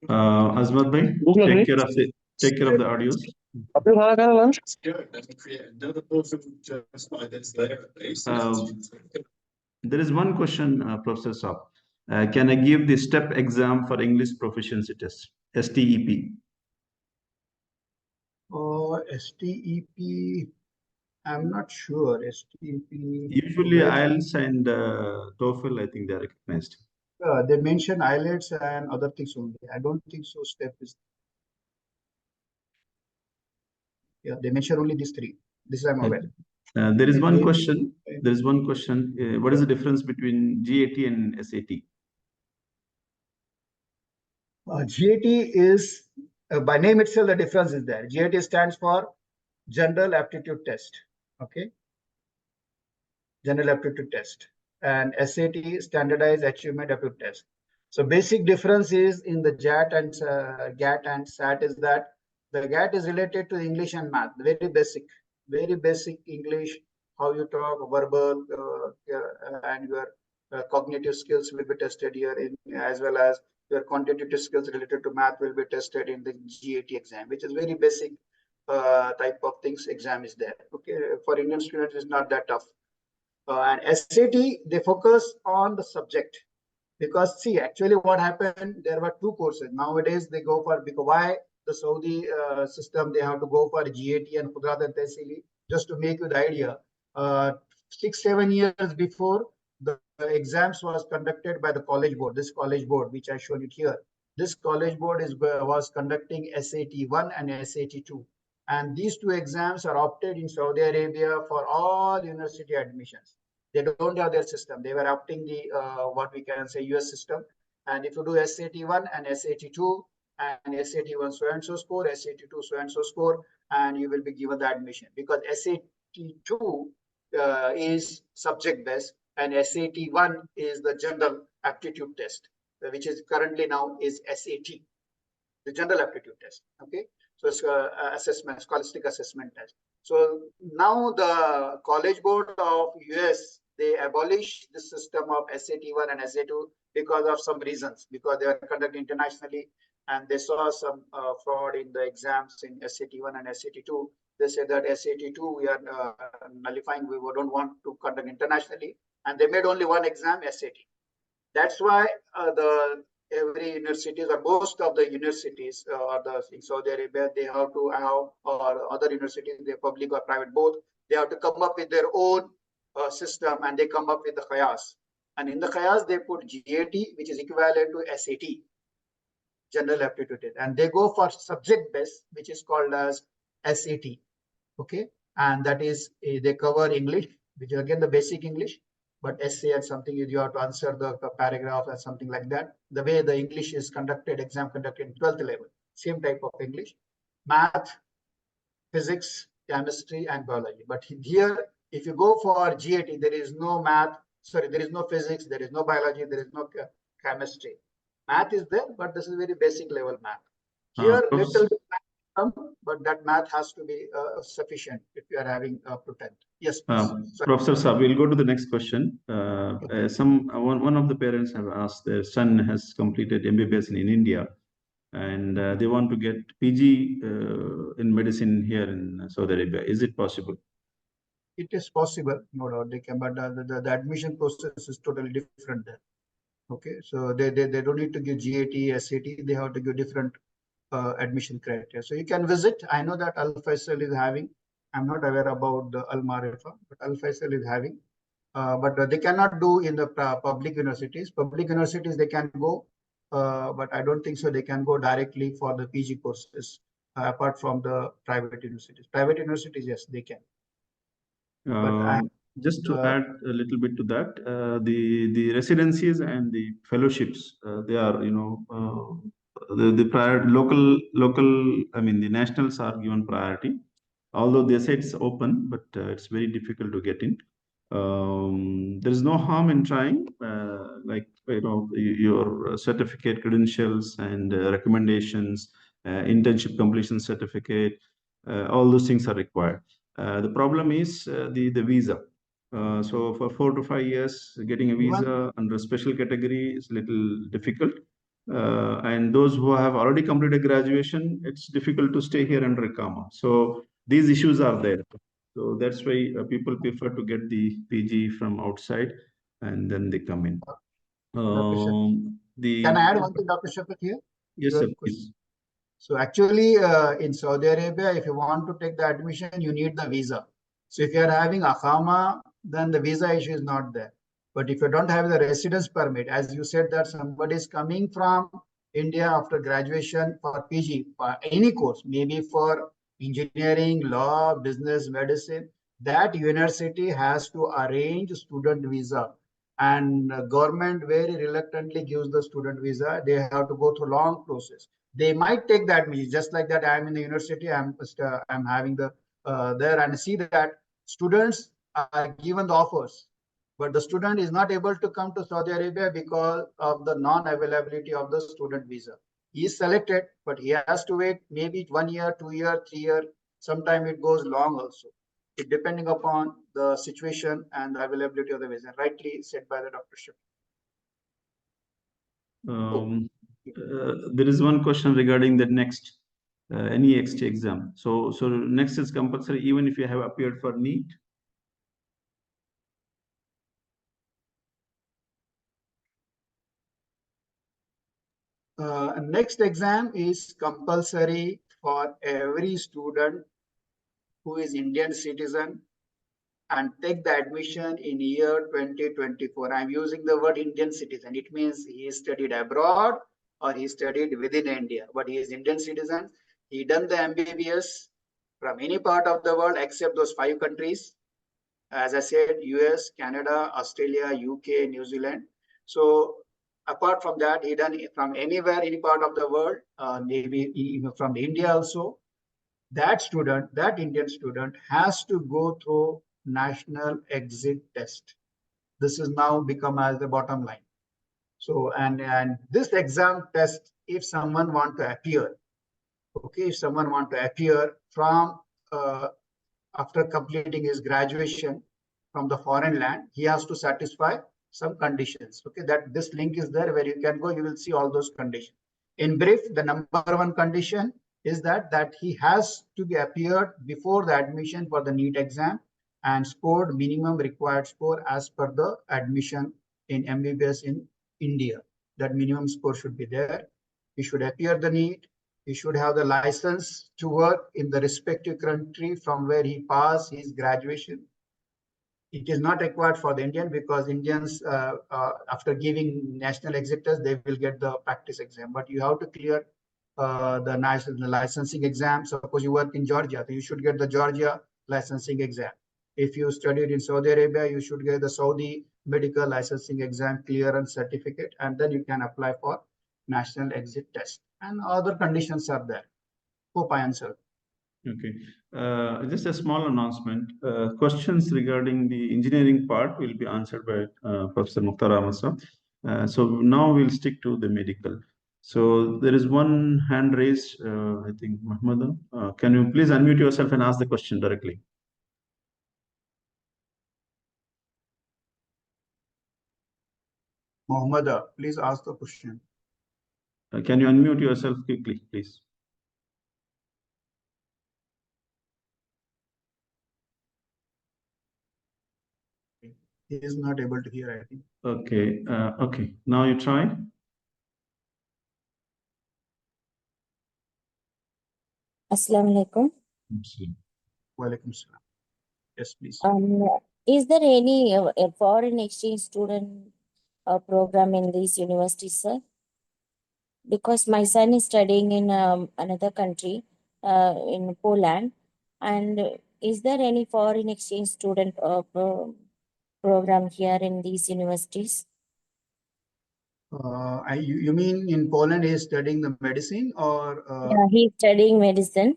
Azmat bhai, take care of the audios. There is one question, Professor Saab. Can I give the step exam for English proficiency test, STEP? STEP, I'm not sure. STEP. Usually IELTS and TOEFL, I think they are recognized. They mention IELTS and other things only. I don't think so. Step is. Yeah, they mention only these three. This I'm aware. There is one question. There is one question. What is the difference between GAT and SAT? GAT is, by name itself, the difference is there. GAT stands for General Aptitude Test. Okay. General Aptitude Test. And SAT, Standardized Achievement Aptitude Test. So basic difference is in the GAT and SAT is that the GAT is related to English and math, very basic English, how you talk, verbal, and your cognitive skills will be tested here, as well as your quantitative skills related to math will be tested in the GAT exam, which is very basic type of things exam is there. Okay, for Indian students, it's not that tough. And SAT, they focus on the subject. Because see, actually what happened, there were two courses. Nowadays, they go for, because why the Saudi system, they have to go for GAT and Qudrat and Tehsili, just to make you the idea. 6-7 years before, the exams was conducted by the college board, this college board, which I showed it here. This college board was conducting SAT-1 and SAT-2. And these two exams are opted in Saudi Arabia for all university admissions. They don't have their system. They were opting the what we can say US system. And if you do SAT-1 and SAT-2 and SAT-1 so and so score, SAT-2 so and so score, and you will be given the admission, because SAT-2 is subject based and SAT-1 is the general aptitude test, which is currently now is SAT, the general aptitude test. Okay. So it's assessment, scholastic assessment test. So now the College Board of US, they abolished the system of SAT-1 and SAT-2 because of some reasons, because they are conducted internationally and they saw some fraud in the exams in SAT-1 and SAT-2. They said that SAT-2 we are nullifying, we don't want to conduct internationally, and they made only one exam, SAT. That's why every universities or most of the universities in Saudi Arabia, they have to have, or other universities, they're public or private both, they have to come up with their own system, and they come up with the Khayas. And in the Khayas, they put GAT, which is equivalent to SAT, General Aptitude Test. And they go for subject based, which is called as SAT. Okay. And that is, they cover English, which is again the basic English. But essay and something you have to answer the paragraph and something like that. The way the English is conducted, exam conducted in 12th level, same type of English. Math, physics, chemistry, and biology. But here, if you go for GAT, there is no math. Sorry, there is no physics, there is no biology, there is no chemistry. Math is there, but this is very basic level math. Here, little bit math, but that math has to be sufficient if you are having a pretend. Yes, please. Professor Saab, we'll go to the next question. One of the parents have asked, their son has completed MBBS in India, and they want to get PG in medicine here in Saudi Arabia. Is it possible? It is possible, no doubt they can, but the admission process is totally different there. Okay, so they don't need to give GAT, SAT, they have to give different admission criteria. So you can visit. I know that Al Faisal is having, I'm not aware about the Al Marifa, but Al Faisal is having, but they cannot do in the public universities. Public universities they can go, but I don't think so they can go directly for the PG courses, apart from the private universities. Private universities, yes, they can. Just to add a little bit to that, the residencies and the fellowships, they are, the prior local, I mean, the nationals are given priority. Although they say it's open, but it's very difficult to get in. There is no harm in trying, like, your certificate credentials and recommendations, internship completion certificate, all those things are required. The problem is the visa. So for 4 to 5 years, getting a visa under a special category is a little difficult. And those who have already completed graduation, it's difficult to stay here under IQAMA. So these issues are there. So that's why people prefer to get the PG from outside and then they come in. Can I add one thing, Dr. Shafat, here? Yes, sir, please. So actually, in Saudi Arabia, if you want to take the admission, you need the visa. So if you are having Iqama, then the visa issue is not there. But if you don't have the residence permit, as you said that somebody is coming from India after graduation for PG, for any course, maybe for engineering, law, business, medicine, that university has to arrange student visa. And government very reluctantly gives the student visa. They have to go through long process. They might take that means just like that. I'm in the university. I'm having the there and see that students are given the offers, but the student is not able to come to Saudi Arabia because of the non-availability of the student visa. He is selected, but he has to wait maybe 1 year, 2 year, 3 year. Sometimes it goes long also. It depending upon the situation and the availability of the visa. Rightly said by the Dr. Shif. There is one question regarding the next NEXT exam. So next is compulsory even if you have appeared for NEET. Next exam is compulsory for every student who is Indian citizen and take the admission in year 2024. I'm using the word Indian citizen. It means he studied abroad or he studied within India, but he is Indian citizen. He done the MBBS from any part of the world except those 5 countries. As I said, US, Canada, Australia, UK, New Zealand. So apart from that, he done it from anywhere, any part of the world, maybe even from India also. That student, that Indian student has to go through national exit test. This is now become as the bottom line. So, and this exam test, if someone want to appear, okay, if someone want to appear from after completing his graduation from the foreign land, he has to satisfy some conditions. Okay, that this link is there where you can go, you will see all those conditions. In brief, the number 1 condition is that he has to be appeared before the admission for the NEET exam and scored minimum required score as per the admission in MBBS in India. That minimum score should be there. He should appear the NEET. He should have the license to work in the respective country from where he passed his graduation. It is not required for the Indian because Indians, after giving national exit test, they will get the practice exam. But you have to clear the national licensing exam. Suppose you work in Georgia, so you should get the Georgia licensing exam. If you studied in Saudi Arabia, you should get the Saudi medical licensing exam clearance certificate, and then you can apply for national exit test. And other conditions are there. Hope I answered. Okay. Just a small announcement. Questions regarding the engineering part will be answered by Professor Mukhtar. So now we'll stick to the medical. So there is one hand raised, I think, Muhammad. Can you please unmute yourself and ask the question directly? Mohammed, please ask the question. Can you unmute yourself quickly, please? He is not able to hear, I think. Okay. Okay. Now you try. Assalamu alaikum. Walaikum salam. Yes, please. Is there any a foreign exchange student program in these universities, sir? Because my son is studying in another country, in Poland, and is there any foreign exchange student program here in these universities? You mean in Poland he is studying the medicine or? Yeah, he's studying medicine.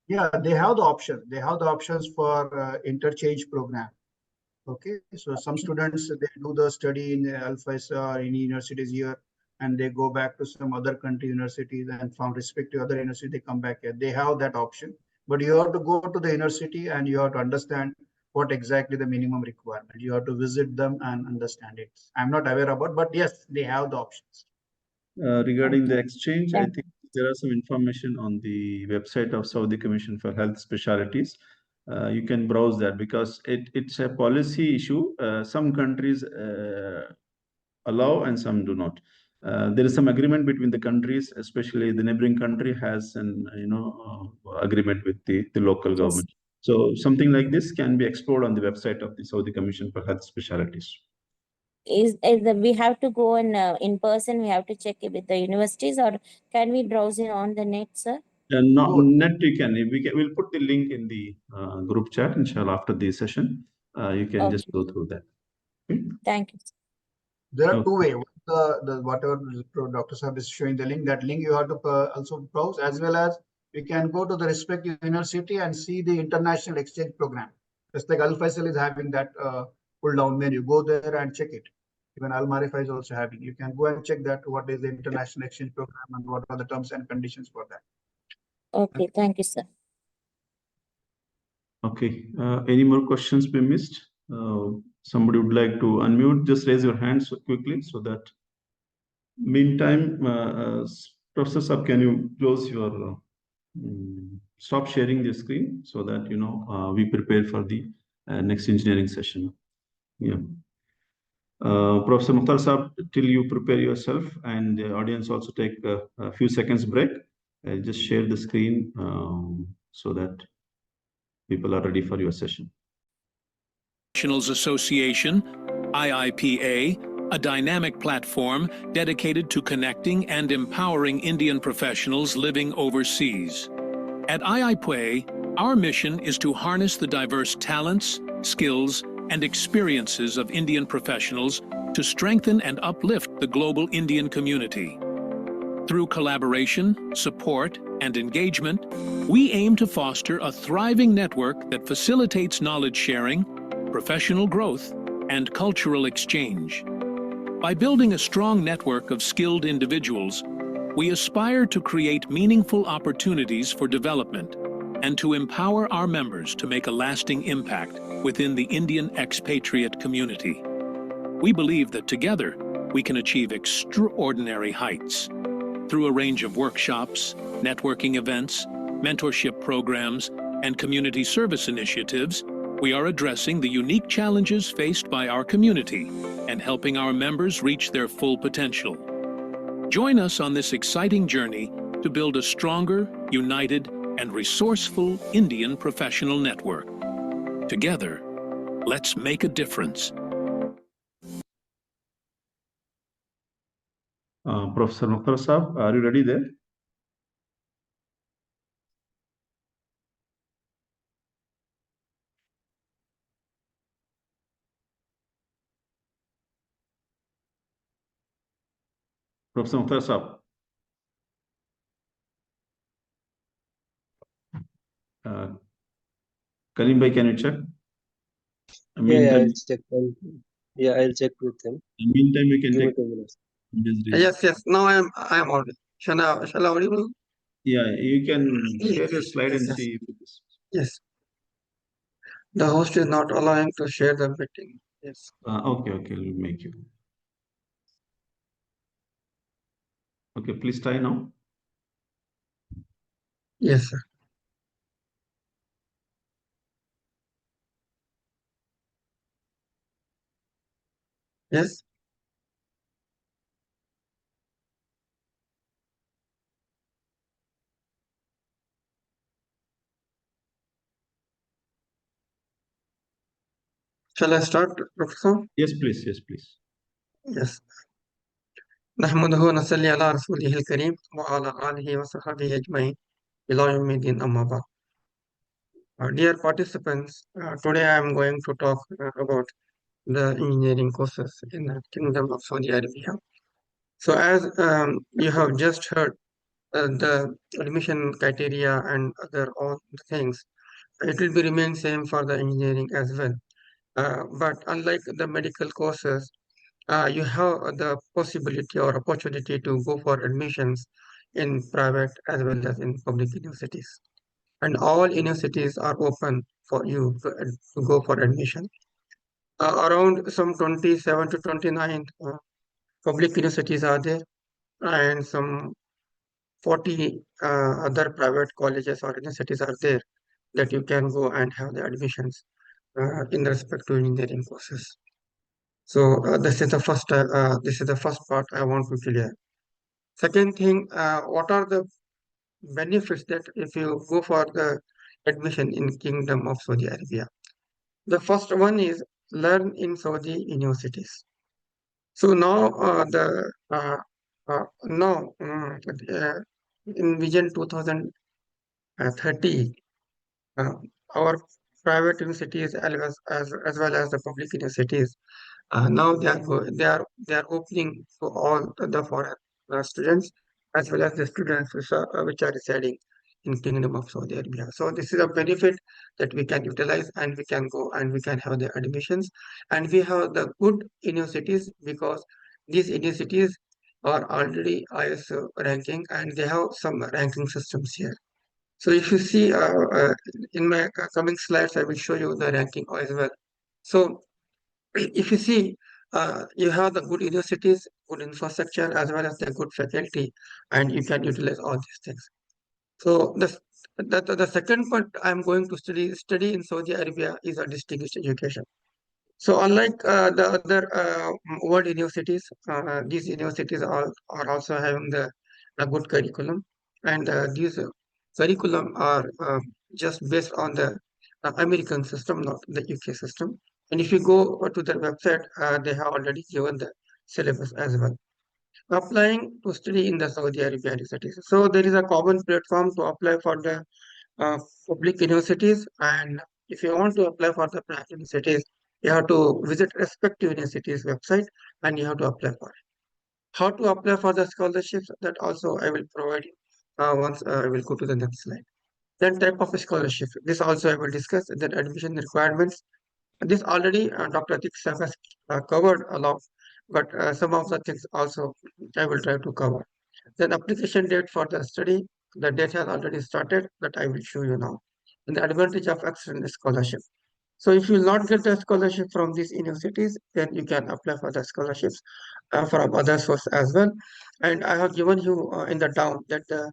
Yeah, they have the option. They have the options for interchange program. Okay, so some students, they do the study in Al-Faisal or any universities here, and they go back to some other country universities, and from respective other university, they come back here. They have that option, but you have to go to the university and you have to understand what exactly the minimum requirement. You have to visit them and understand it. I'm not aware about, but yes, they have the options. Regarding the exchange, I Thank think there are some information on the website of Saudi Commission for Health Specialities. You can browse that because it's a policy issue. Some countries allow and some do not. There is some agreement between the countries, especially the neighboring country has an agreement with the local government. So something like this can be explored on the website of the Saudi Commission for Health Specialities. We have to go in person, we have to check it with the universities, or can we browse it on the net, sir? Not net you can. We'll put the link in the group chat, inshallah, after the session. You can just go through that. Okay? Thank you. There are two ways. Whatever Dr. Saab is showing the link, that link you have to also browse, as well as you can go to the respective university and see the international exchange program. Just like Al Faisal is having that pull down menu, go there and check it. Even Al Marifa is also having. You can go and check that what is the international exchange program and what are the terms and conditions for that. Okay, thank you, sir. Okay. Any more questions we missed? Somebody would like to unmute, just raise your hand so quickly so that. Meantime, Professor Saab, can you close your stop sharing the screen so that we prepare for the next engineering session. Yeah. Professor Mukhtar Saab, till you prepare yourself and the audience also take a few seconds break, just share the screen so that people are ready for your session. Professionals Association, IIPA, a dynamic platform dedicated to connecting and empowering Indian professionals living overseas. At IIPA, our mission is to harness the diverse talents, skills, and experiences of Indian professionals to strengthen and uplift the global Indian community. Through collaboration, support, and engagement, we aim to foster a thriving network that facilitates knowledge sharing, professional growth, and cultural exchange. By building a strong network of skilled individuals, we aspire to create meaningful opportunities for development and to empower our members to make a lasting impact within the Indian expatriate community. We believe that together we can achieve extraordinary heights. Through a range of workshops, networking events, mentorship programs, and community service initiatives, we are addressing the unique challenges faced by our community and helping our members reach their full potential. Join us on this exciting journey to build a stronger, united, and resourceful Indian professional network. Together, let's make a difference. Professor Mukhtar Saab, are you ready there? Professor Mukhtar Saab. Karim bhai, can you check? Yeah, I'll check. I'll check with him. In the meantime, we can Give me take 2 minutes. Yes. Now I am audible. Shall I audible? Yeah, you can share your slide and Yes. see if it is. Yes. The host is not allowing to share the meeting. Yes. Okay, we'll make you. Okay, please try now. Yes, sir. Yes. Shall I start, Professor? Yes, please. Yes. نحمده ونصلي على رسوله الكريم وعلى آله وصحبه أجمعين إلى يوم الدين أما بعد. Dear participants, today I am going to talk about the engineering courses in the Kingdom of Saudi Arabia. So as you have just heard, the admission criteria and other all the things, it will be remain same for the engineering as well. But unlike the medical courses, you have the possibility or opportunity to go for admissions in private as well as in public universities. And all universities are open for you to go for admission. Around some 27 to 29 public universities are there, and some 40 other private colleges or universities are there that you can go and have the admissions in respect to engineering courses. So this is the first part I want to clear. Second thing, what are the benefits that if you go for the admission in Kingdom of Saudi Arabia? The first one is learn in Saudi universities. So now in Vision 2030, our private universities as well as the public universities now they are opening to all the foreign students as well as the students which are residing in Kingdom of Saudi Arabia. So this is a benefit that we can utilize, and we can go and we can have the admissions, and we have the good universities because these universities are already ISO ranking and they have some ranking systems here. So if you see in my coming slides, I will show you the ranking as well. So if you see, you have the good universities, good infrastructure, as well as the good faculty, and you can utilize all these things. So the second point I'm going to study in Saudi Arabia is a distinguished education. So unlike the other world universities, these universities are also having a good curriculum, and these curriculum are just based on the American system, not the UK system. And if you go to their website, they have already given the syllabus as well. Applying to study in the Saudi Arabia universities. So there is a common platform to apply for the public universities, and if you want to apply for the private universities, you have to visit respective universities website and you have to apply for it. How to apply for the scholarships, that also I will provide you once I will go to the next slide. Then type of scholarship, this also I will discuss. Then admission requirements, this already Dr. Ateekhurrahman has covered a lot, but some of the things also I will try to cover. Then application date for the study, the date has already started, that I will show you now. And the advantage of external scholarship. So if you will not get the scholarship from these universities, then you can apply for the scholarships from other sources as well. And I have given you in the down that the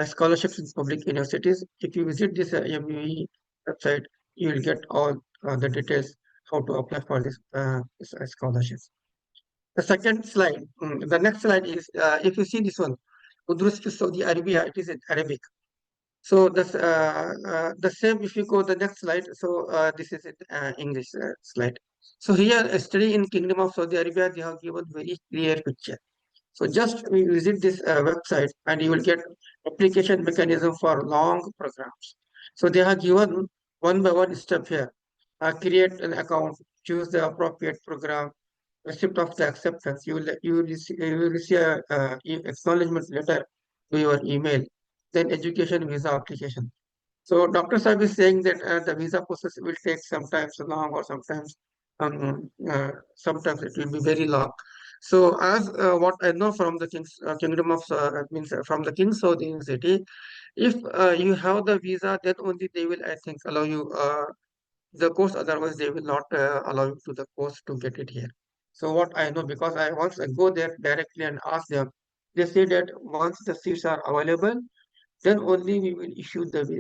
scholarships in public universities, if you visit this MUE website, you will get all the details how to apply for this scholarships. The second slide, the next slide is, if you see this one, Udrus to Saudi Arabia, it is in Arabic. So the same, if you go the next slide, so this is in English slide. So here, a study in Kingdom of Saudi Arabia, they have given very clear picture. So just visit this website and you will get application mechanism for long programs. So they have given one by one step here. Create an account, choose the appropriate program, receipt of the acceptance. You will receive a acknowledgement letter to your email. Then education visa application. So Dr. Saab is saying that the visa process will take sometimes long or sometimes it will be very long. So as what I know from the Kingdom of means from the King Saud University, if you have the visa, then only they will, I think, allow you the course. Otherwise, they will not allow you to the course to get it here. So what I know, because I once I go there directly and ask them, they say that once the seats are available, then only we will issue the we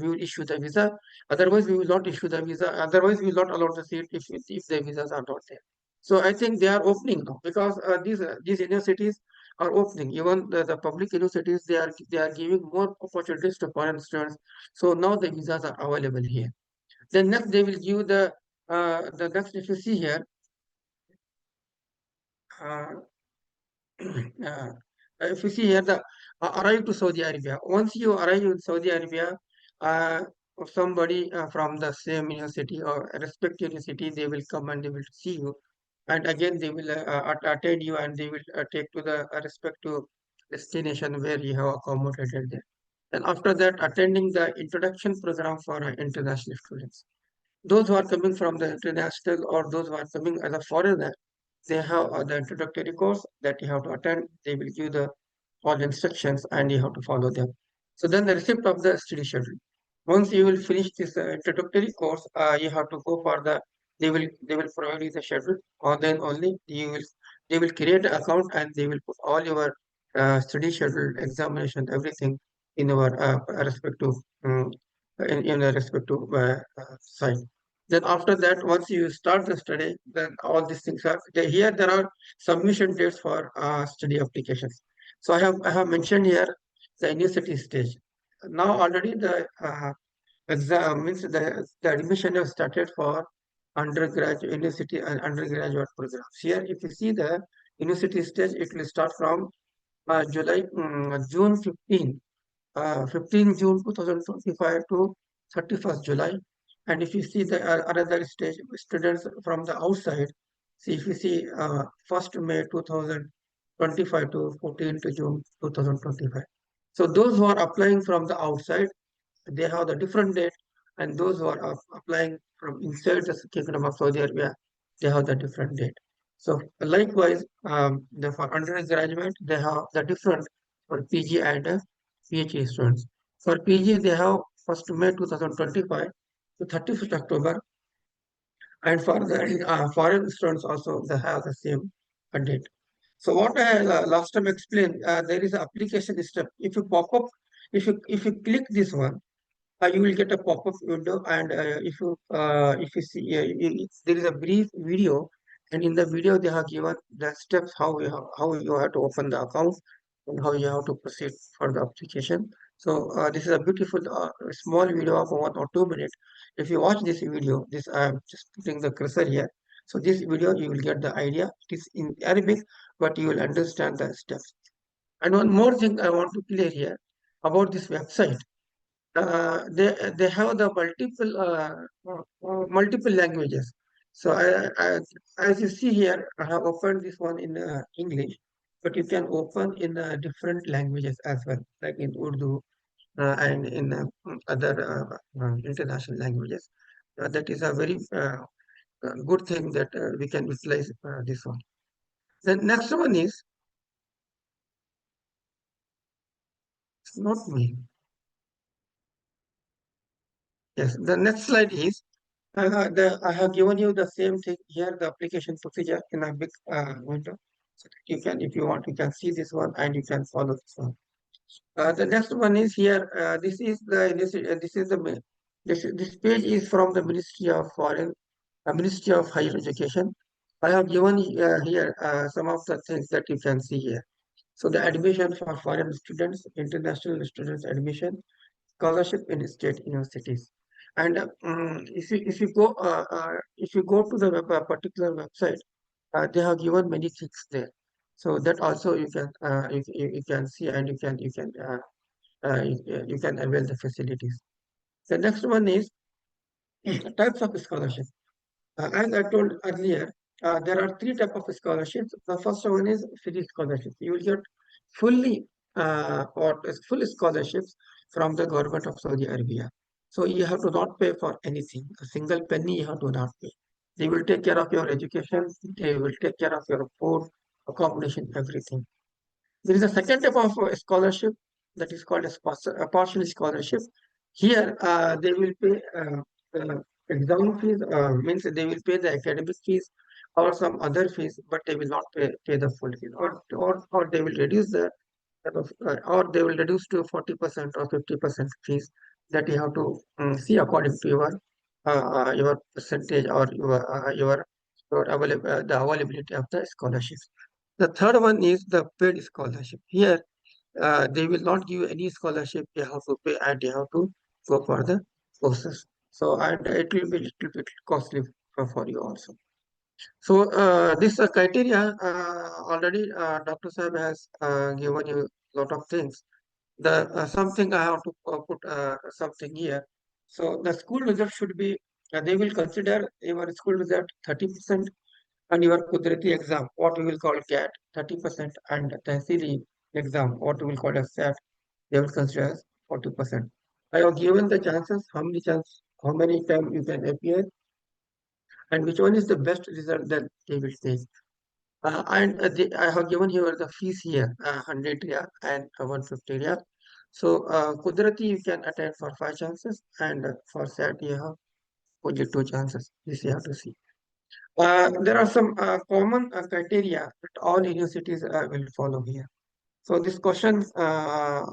will issue the visa. Otherwise, we will not issue the visa. Otherwise, we will not allow the seat if the visas are not there. So I think they are opening now, because these universities are opening. Even the public universities, they are giving more opportunities to foreign students. So now the visas are available here. Then next they will give the next, if you see here, uh, uh, if you see here, the arrive to Saudi Arabia. Once you arrive in Saudi Arabia, uh, somebody from the same university or respective university, they will come and they will see you, and again they will attend you, and they will take to the respective destination where you have accommodated there. And after that, attending the introduction program for international students. Those who are coming from the international or those who are coming as a foreigner, they have the introductory course that you have to attend. They will give the all instructions and you have to follow them. So then the receipt of the study schedule. Once you will finish this introductory course, you have to go for the. They will provide you the schedule, or then only they will create an account and they will put all your study schedule, examination, everything in our respective in a respective site. Then after that, once you start the study, then all these things are here. There are submission dates for study applications. So I have mentioned here the university stage. Now already the exam means the admission has started for undergraduate university and undergraduate programs. Here, if you see the university stage, it will start from June 15 June 2025 to 31st July. And if you see the another stage students from the outside, see if you see 1st May 2025 to 14th June 2025. So those who are applying from the outside, they have the different date, and those who are applying from inside the Kingdom of Saudi Arabia, they have the different date. So likewise, for undergraduate, they have the different for PG and PhD students. For PG, they have 1st May 2025 to 31st October, and for the foreign students also, they have the same date. So what I last time explained, there is an application step. If you pop up, if you click this one, you will get a pop-up window, and if you see there is a brief video, and in the video they have given the steps how you have to open the account and how you have to proceed for the application. So this is a beautiful small video of 1 or 2 minutes. If you watch this video, this I am just putting the cursor here. So this video you will get the idea. It is in Arabic, but you will understand the steps. And one more thing I want to clear here about this website. They have the multiple languages. So as you see here, I have opened this one in English, but you can open in different languages as well, like in Urdu and in other international languages. That is a very good thing that we can utilize this one. The next one is, it's not me. Yes, the next slide is, I have given you the same thing here, the application procedure in a big window. So that you can, if you want, you can see this one and you can follow this one. The next one is here. This page is from the Ministry of Higher Education. I have given here some of the things that you can see here. So the admission for foreign students, international students admission, scholarship in state universities. And if you go to the particular website, they have given many things there. So that also you can see, and you can avail the facilities. The next one is types of scholarship. As I told earlier, there are three types of scholarships. The first one is free scholarship. You will get fully or full scholarships from the government of Saudi Arabia. So you have to not pay for anything. A single penny you have to not pay. They will take care of your education. They will take care of your food, accommodation, everything. There is a second type of scholarship that is called a partial scholarship. Here, they will pay exam fees, means they will pay the academic fees or some other fees, but they will not pay the full fee, or they will reduce the or they will reduce to 40% or 50% fees that you have to see according to your percentage or the availability of the scholarships. The third one is the paid scholarship. Here, they will not give any scholarship. You have to pay and you have to go for the courses. So, and it will be little bit costly for you also. So, this criteria already Dr. Saab has given you a lot of things. The something I have to put something here. So, the school result should be. They will consider your school result 30%, and your Kudrati exam, what we will call CAT, 30%, and Tehsili exam, what we will call as SAT, they will consider as 40%. I have given the chances, how many times you can appear, and which one is the best result that they will take. I have given here the fees here, 100 riyal and 150 riyal. So, Kudrati you can attend for 5 chances, and for SAT you have only 2 chances. This you have to see. There are some common criteria that all universities will follow here. So this question,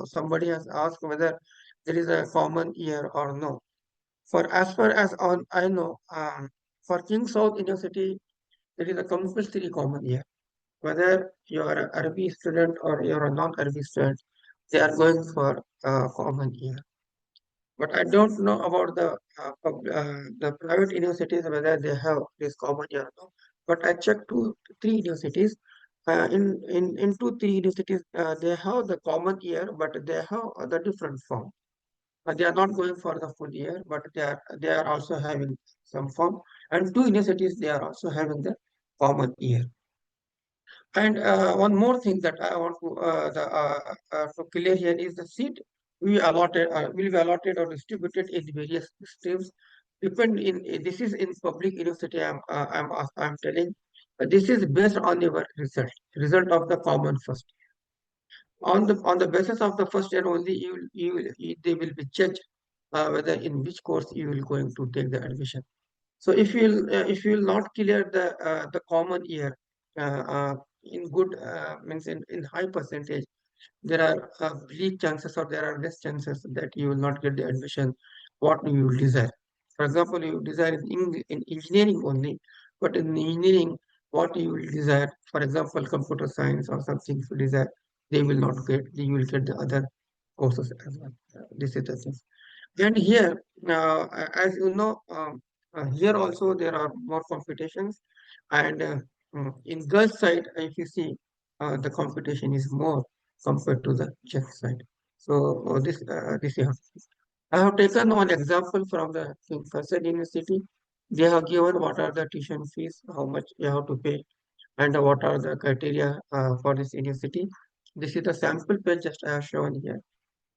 somebody has asked whether there is a common year or no. For as far as I know, for King South University, there is a compulsory common year. Whether you are an Arabic student or you are a non-Arabic student, they are going for a common year. But I don't know about the private universities whether they have this common year or not. But I checked 3 universities. In 2, 3 universities, they have the common year, but they have the different form. They are not going for the full year, but they are also having some form. And 2 universities they are also having the common year. And one more thing that I want to clear here is the seat will be allotted or distributed in various streams. This is in public university. I'm telling. This is based on your result of the common first. On the basis of the first year only, they will be judged whether in which course you will going to take the admission. So if you will not clear the common year in good means in high percentage, there are bleak chances or there are less chances that you will not get the admission what you will desire. For example, you desire in engineering only, but in engineering what you will desire, for example, computer science or something if you desire, they will not get. You will get the other courses as well. This is the thing. And here, as you know, here also there are more competitions, and in girls' side, if you see, the competition is more compared to the gents' side. So this you have. I have taken one example from the King Faisal University. They have given what are the tuition fees, how much you have to pay, and what are the criteria for this university. This is the sample page just I have shown here.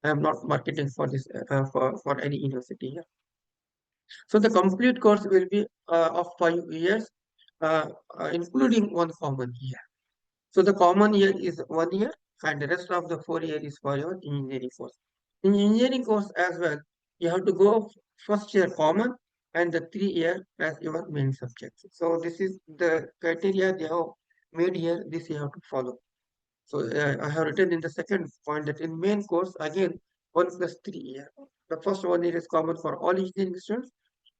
I am not marketing for this for any university here. So the complete course will be of 5 years, including one common year. So the common year is 1 year, and the rest of the 4 year is for your engineering course. In engineering course as well, you have to go first year common and the 3 year as your main subject. So this is the criteria they have made here. This you have to follow. So I have written in the second point that in main course, again, 1 + 3 year. The first 1 year is common for all engineering students,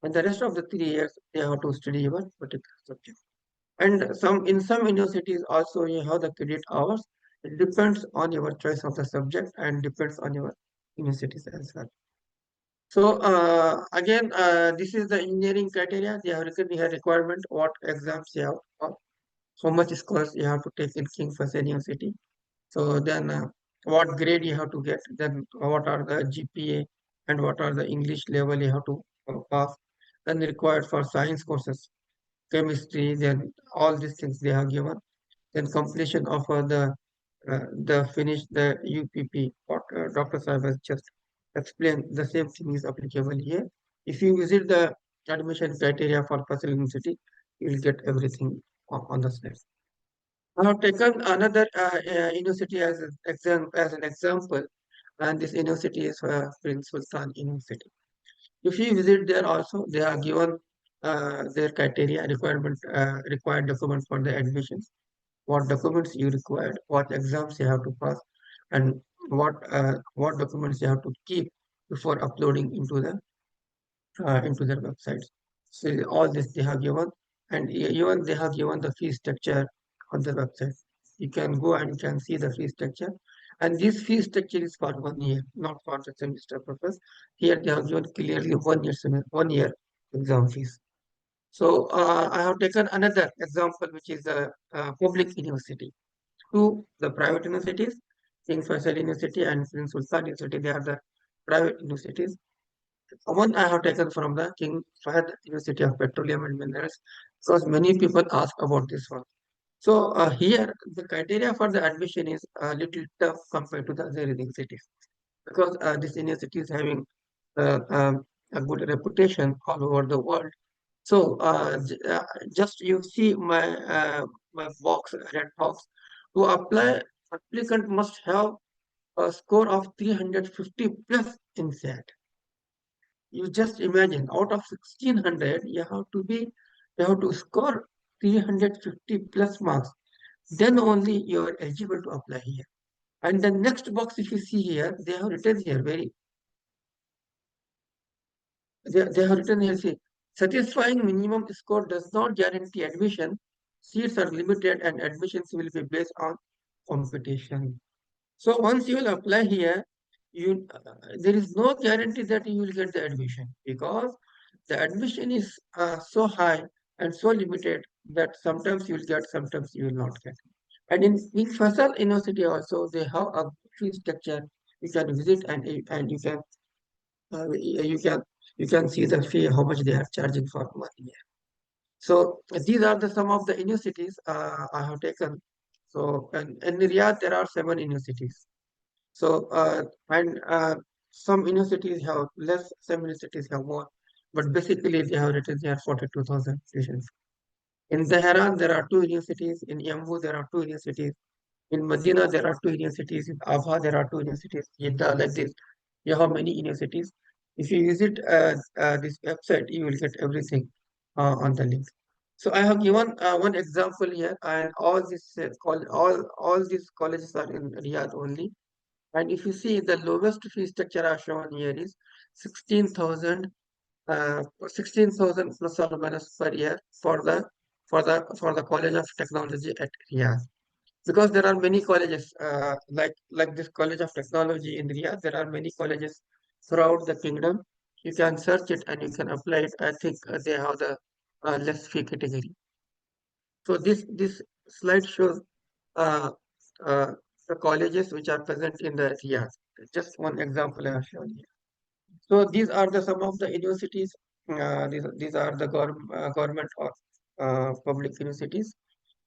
and the rest of the 3 years, they have to study your particular subject. And in some universities also you have the credit hours. It depends on your choice of the subject and depends on your universities as well. So again, this is the engineering criteria. They have written here requirement, what exams you have, how much scores you have to take in King Faisal University. So then what grade you have to get, then what are the GPA and what are the English level you have to pass, then required for science courses, chemistry, then all these things they have given. Then completion of the finish the UPP, what Dr. Saib has just explain the same thing is applicable here. If you visit the admission criteria for Fasal University, you will get everything on the slide. I have taken another university as an example, and this university is Prince Sultan University. If you visit there also, they are given their criteria, required document for the admissions, what documents you required, what exams you have to pass, and what documents you have to keep before uploading into their websites. So all this they have given, and even they have given the fee structure on the website. You can go and you can see the fee structure, and this fee structure is for 1 year, not for the semester purpose. Here they have given clearly 1 year exam fees. So I have taken another example, which is a public university. Two the private universities, King Faisal University and Prince Sultan University. They are the private universities. One I have taken from the King Fahd University of Petroleum and Minerals, because many people ask about this one. So here the criteria for the admission is a little tough compared to the other universities, because this university is having a good reputation all over the world. So just you see my box, red box. To apply, applicant must have a score of 350 plus in SAT. You just imagine, out of 1600, you have to score 350 plus marks. Then only you are eligible to apply here. And the next box, if you see here, they have written here they have written here, see, satisfying minimum score does not guarantee admission. Seats are limited and admissions will be based on competition. So once you will apply here, there is no guarantee that you will get the admission, because the admission is so high and so limited that sometimes you will get, sometimes you will not get. And in Fasal University also, they have a fee structure. You can visit and you can see the fee, how much they are charging for 1 year. So these are the some of the universities I have taken. So and in Riyadh there are 7 universities. So some universities have less, some universities have more, but basically they have written there 42,000 students. In Tehran there are 2 universities. In Yambu there are 2 universities. In Medina, there are 2 universities. In Abha, there are 2 universities. Jeddah, like this. You have many universities. If you visit this website, you will get everything on the link. So I have given one example here, and all these colleges are in Riyadh only. And if you see, the lowest fee structure I have shown here is 16,000, 16,000 plus or minus per year for the College of Technology at Riyadh, because there are many colleges like this College of Technology in Riyadh. There are many colleges throughout the kingdom. You can search it and you can apply it. I think they have the less fee category. So this slide shows uh, uh, the colleges which are present in the Riyadh. Just one example I have shown here. So these are the some of the universities. These are the government or public universities.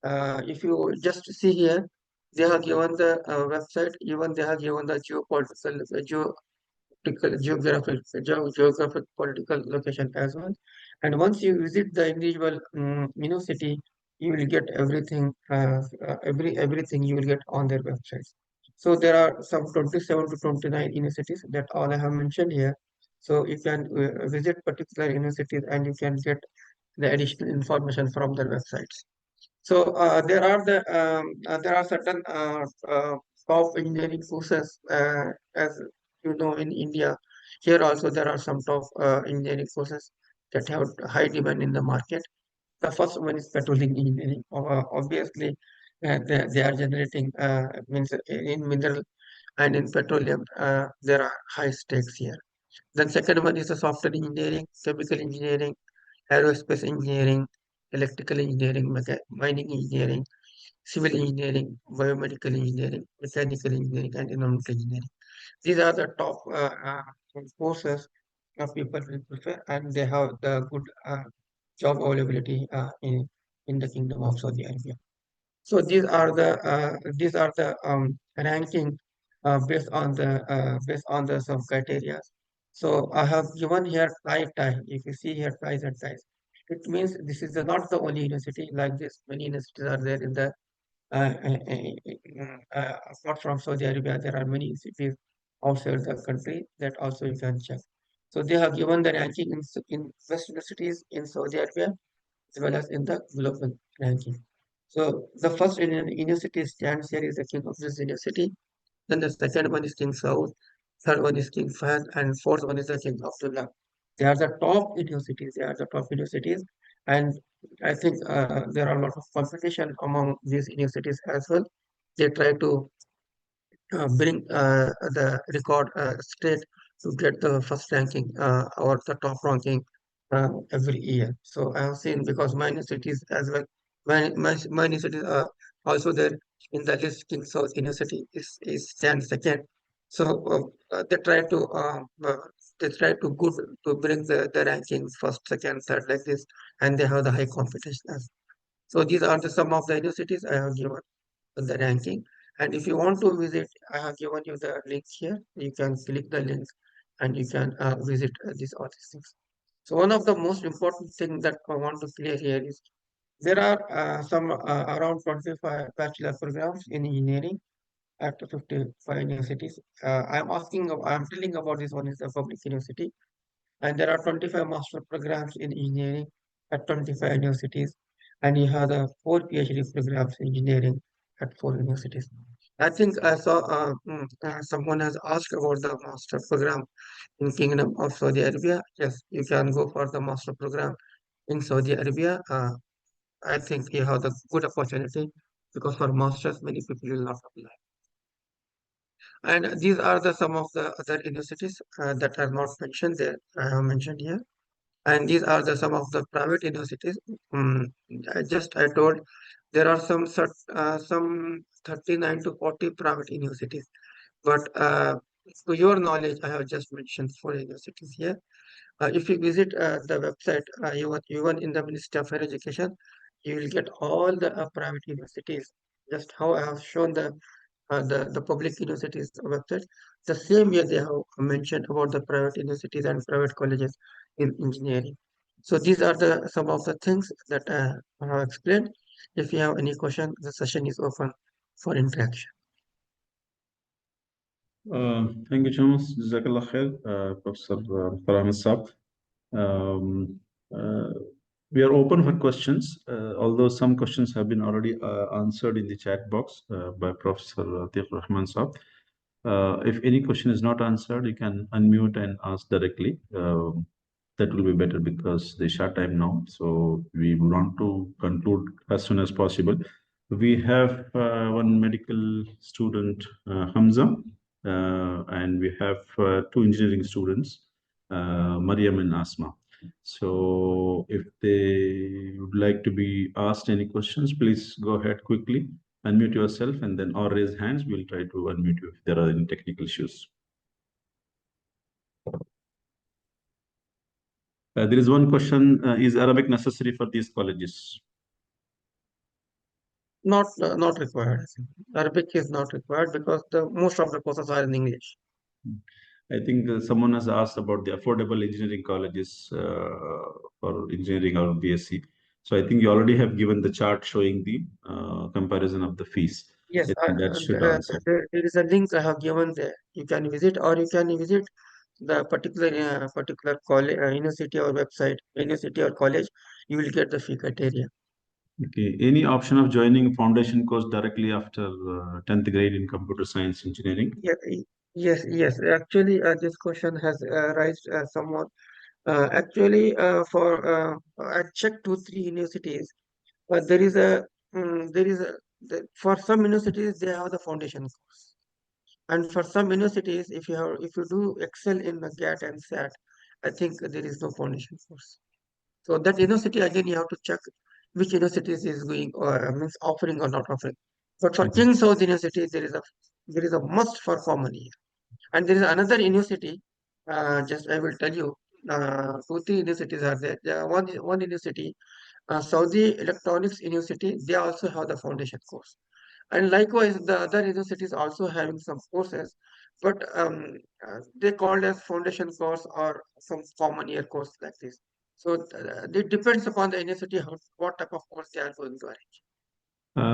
If you just see here, they have given the website, even they have given the geographic political location as well. And once you visit the individual university, you will get everything, everything you will get on their websites. So there are some 27 to 29 universities that all I have mentioned here. So you can visit particular universities and you can get the additional information from their websites. So there are certain top engineering courses, as you know, in India. Here also there are some top engineering courses that have high demand in the market. The first one is petroleum engineering. Obviously, they are generating means in mineral and in petroleum. There are high stakes here. Then second one is the software engineering, chemical engineering, aerospace engineering, electrical engineering, mining engineering, civil engineering, biomedical engineering, mechanical engineering, and environmental engineering. These are the top courses people will prefer, and they have the good job availability in the Kingdom of Saudi Arabia. So these are the ranking based on the some criteria. So I have given here tie. If you see here ties and ties, it means this is not the only university like this. Many universities are there in the apart from Saudi Arabia. There are many institutes outside the country that also you can check. So they have given the ranking in best universities in Saudi Arabia as well as in the global ranking. So the first university stands here is the king of this university. Then the second one is King Saud, third one is King Fahd, and fourth one is the King Abdullah. They are the top universities. They are the top universities, and I think there are a lot of competition among these universities as well. They try to bring the record straight to get the first ranking or the top ranking every year. So I have seen because my universities as well, my universities are also there in the list. King South University is stand second. So they try to good to bring the rankings first, second, third like this, and they have the high competition as. So these are the some of the universities I have given the ranking. And if you want to visit, I have given you the link here. You can click the link and you can visit these all these things. So one of the most important thing that I want to clear here is there are some around 25 bachelor programs in engineering at 55 universities. I'm telling about this one is the public university, and there are 25 master programs in engineering at 25 universities, and you have the four PhD programs in engineering at four universities. I think I saw someone has asked about the master program in Kingdom of Saudi Arabia. Yes, you can go for the master program in Saudi Arabia. I think you have the good opportunity because for masters, many people will not apply. And these are the some of the other universities that are not mentioned there. I have mentioned here. And these are the some of the private universities. I told there are some 39 to 40 private universities, but to your knowledge, I have just mentioned four universities here. If you visit the website, even in the Ministry of Higher Education, you will get all the private universities. Just how I have shown the public universities website. The same way they have mentioned about the private universities and private colleges in engineering. So these are the some of the things that I have explained. If you have any question, the session is open for interaction. Thank you, James. Jazakallah khair, Professor Mukhtar Saab. We are open for questions, although some questions have been already answered in the chat box by Professor Ateekhurrahman Saab. If any question is not answered, you can unmute and ask directly. That will be better because the short time now. So we want to conclude as soon as possible. We have one medical student, Hamza, and we have two engineering students, Mariam and Asma. So if they would like to be asked any questions, please go ahead quickly, unmute yourself, and then or raise hands. We'll try to unmute you if there are any technical issues. There is one question, is Arabic necessary for these colleges? Not required. Arabic is not required because the most of the courses are in English. I think someone has asked about the affordable engineering colleges for engineering or BSc. So I think you already have given the chart showing the comparison of the fees. Yes, that should answer. there is a link I have given there. You can visit, or you can visit the particular college, university or website, university or college. You will get the fee criteria. Okay. Any option of joining foundation course directly after 10th grade in computer science engineering? Yeah, yes. Actually, this question has raised somewhat. Actually, I checked 2, 3 universities, but for some universities they have the foundation course, and for some universities, if you do excel in the GAT and SAT, I think there is no foundation course. So that university again you have to check which universities is going or means offering or not offering. But for King South University, there is a must for common year. And there is another university, just I will tell you, 2, 3 universities are there. One university, Saudi Electronics University, they also have the foundation course. And likewise, the other universities also having some courses, but they called as foundation course or some common year course like this. So it depends upon the university what type of course they are going to arrange.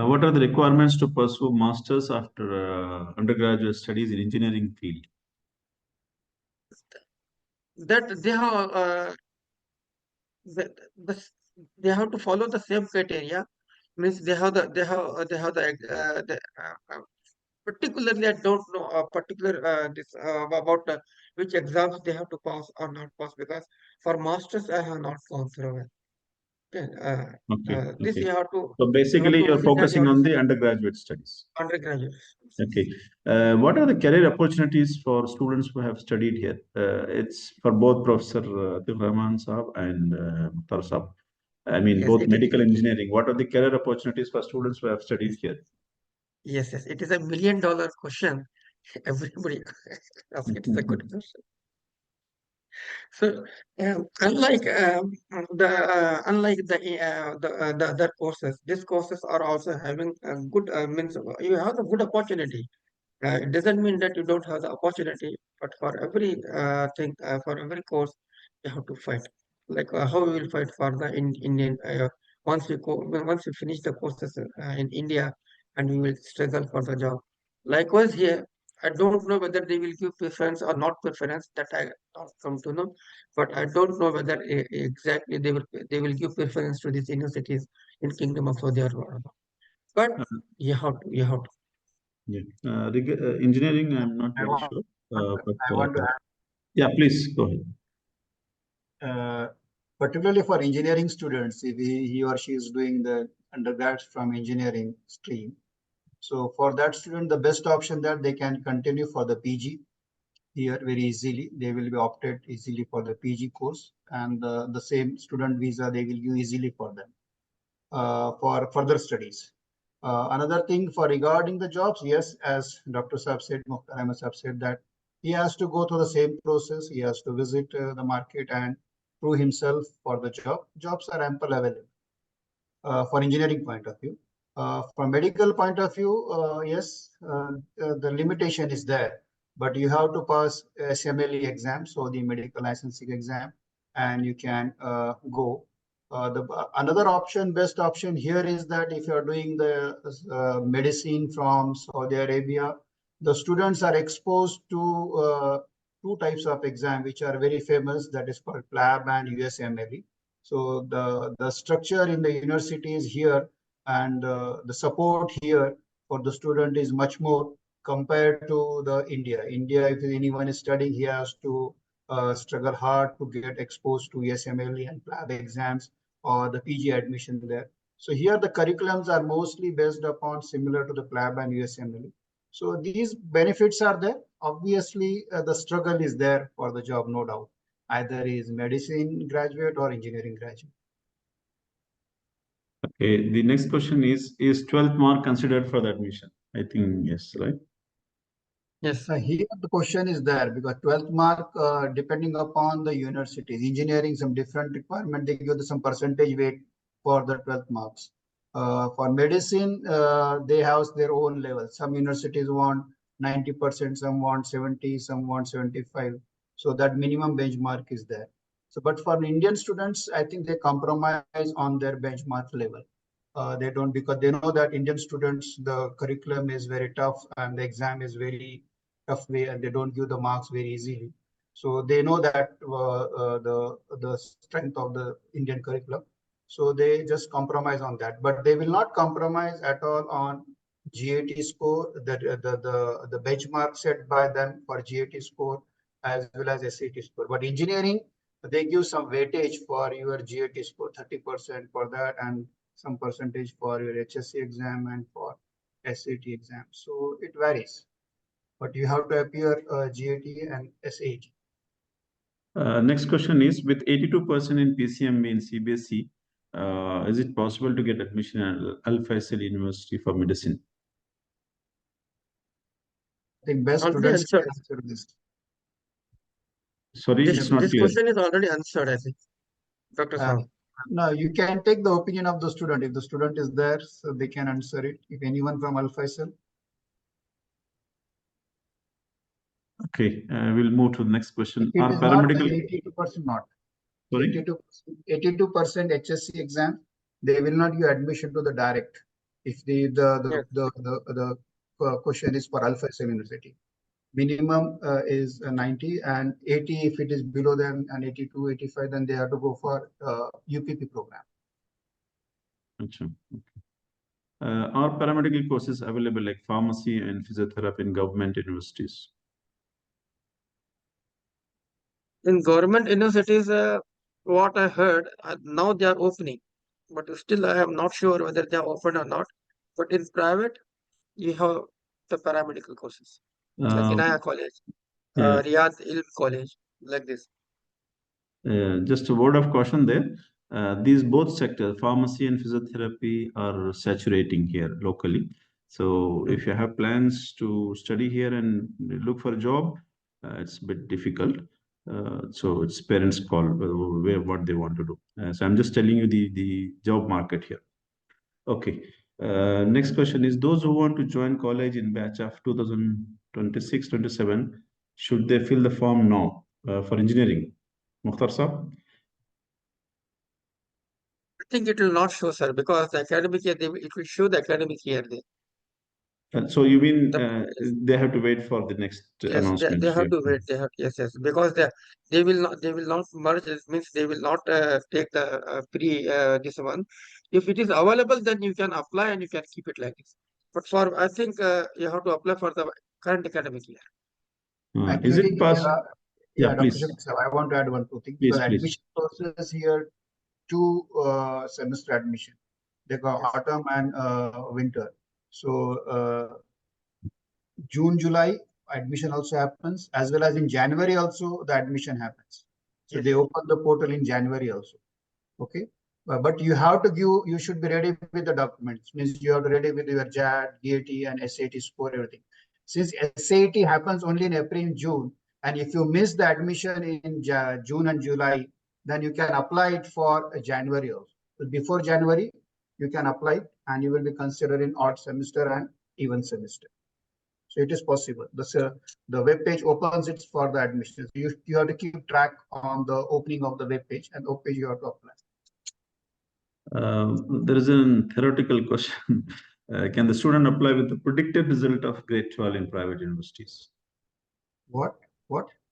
What are the requirements to pursue masters after undergraduate studies in engineering field? That they have the, they have to follow the same criteria. Means they have particularly, I don't know particular this about which exams they have to pass or not pass, because for masters I have not gone through it. Okay, this Okay. you have to So basically, you're visit and you focusing have to on the study undergraduate studies. undergraduate. Okay. What are the career opportunities for students who have studied here? It's for both Professor Ateekhurrahman Saab and Mukhtar Saab. I mean, Yes, both medical engineering. What are the career opportunities for students who have studied here? yes, it is $1 million question. Everybody asks, it is a good question. So unlike the other courses, these courses are also having a good means you have a good opportunity. It doesn't mean that you don't have the opportunity, but for every thing, for every course, you have to fight. Like how we will fight for the Indian once we finish the courses in India, and we will struggle for the job. Likewise here, I don't know whether they will give preference or not preference. That I don't come to know, but I don't know whether exactly they will give preference to these universities in Kingdom of Saudi Arabia. But Uh, you have to. yeah. Engineering, I'm not I very want, sure. But I want to yeah, please go ahead. Particularly for engineering students, if he or she is doing the undergrads from engineering stream. So for that student, the best option that they can continue for the PG here very easily. They will be opted easily for the PG course, and the same student visa they will give easily for them for further studies. Another thing for regarding the jobs, yes, as Dr. Saab said, Mukhtar Saab said that he has to go through the same process. He has to visit the market and prove himself for the job. Jobs are ample available for engineering point of view. From medical point of view, yes, the limitation is there, but you have to pass SMLE exam, so the medical licensing exam, and you can go. Another option, best option here is that if you are doing the medicine from Saudi Arabia, the students are exposed to two types of exam which are very famous. That is called PLAB and USMLE. So the structure in the universities here and the support here for the student is much more compared to the India. India, if anyone is studying, he has to struggle hard to get exposed to USMLE and PLAB exams or the PG admission there. So here the curriculums are mostly based upon similar to the PLAB and USMLE. So these benefits are there. Obviously, the struggle is there for the job, no doubt. Either is medicine graduate or engineering graduate. Okay, the next question is 12th mark considered for the admission? I think yes, right? Yes. Here the question is there because 12th mark, depending upon the universities, engineering, some different requirement, they give some percentage weight for the 12th marks. For medicine, they have their own level. Some universities want 90%, some want 70, some want 75. So that minimum benchmark is there. So, but for Indian students, I think they compromise on their benchmark level. They don't, because they know that Indian students, the curriculum is very tough and the exam is very tough way, and they don't give the marks very easily. So they know that the strength of the Indian curriculum. So they just compromise on that, but they will not compromise at all on GAT score, the benchmark set by them for GAT score as well as SAT score. But engineering, they give some weightage for your GAT score, 30% for that, and some percentage for your HSC exam and for SAT exam. So it varies, but you have to appear GAT and SAT. Next question is, with 82% in PCMB in CBSE, is it possible to get admission at Al Faisal University for medicine? I think best Already students answered. can answer this. Sorry, it's not This clear. question is already answered, I think, Dr. Uh, Saab. No, you can take the opinion of the student. If the student is there, so they can answer it. If anyone from Al Faisal. Okay, we'll move to the next question. If it Are is not, then paramedical 82% not. sorry? 82% HSC exam, they will not give admission to the direct. If Yes. the question is for Al Faisal University. Minimum is 90 and 80 if it is below them, and 82, 85, then they have to go for UPP program. Achha, okay. Are paramedical courses available like pharmacy and physiotherapy in government universities? In government universities, what I heard, now they are opening, but still I am not sure whether they are open or not. But in private, you have the paramedical courses, like Uh, Inaya College, yeah, Riyadh Ilm College, like this. just a word of caution there. These both sectors, pharmacy and physiotherapy, are saturating here locally. So if you have plans to study here and look for a job, it's a bit difficult. So it's parents' call where what they want to do. So I'm just telling you the job market here. Okay. Next question is those who want to join college in batch of 2026-27, should they fill the form now for engineering? Mukhtar Saab? I think it will not show, sir, because the academic year, it will show the academic year there. So you mean The, they have to wait for the next yes, announcement? they have to wait. They have, yes, yes, because they will not merge. It means they will not take the pre this one. If it is available, then you can apply and you can keep it like this. But for I think you have to apply for the current academic year. Is Actually, it possible? Yeah, Dr. please, Shafiq sir, I want to add one two thing. The please. admission process here, two semester admission. They go Yes. autumn and winter. So June, July admission also happens, as well as in January also the admission happens. So Yes. they open the portal in January also. Okay. But you have to give, you should be ready with the documents. Means you are ready with your JAT, GAT, and SAT score, everything. Since SAT happens only in April and June, and if you miss the admission in June and July, then you can apply it for January also. So before January, you can apply and you will be considered in odd semester and even semester. So it is possible. The web page opens it for the admissions. You have to keep track on the opening of the web page, and open you have to apply. There is a theoretical question. Can the student apply with the predicted result of grade 12 in private universities? What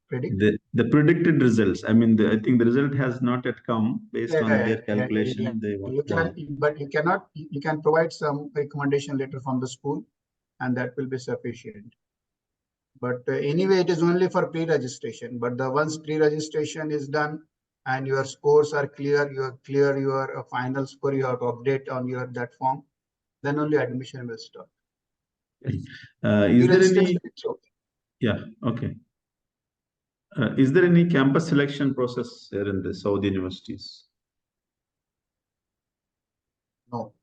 predict? The predicted results. I mean, I think the result has not yet come based on their Yeah. calculation. They want. You can, but you cannot. You can provide some recommendation letter from the school, and that will be sufficient. But anyway, it is only for pre-registration. But the once pre-registration is done and your scores are clear, you are clear your final score, you have to update on your that form, then only admission will start. Yes. Is there any? Yeah. Okay. Is there any campus selection process here in the Saudi universities? No.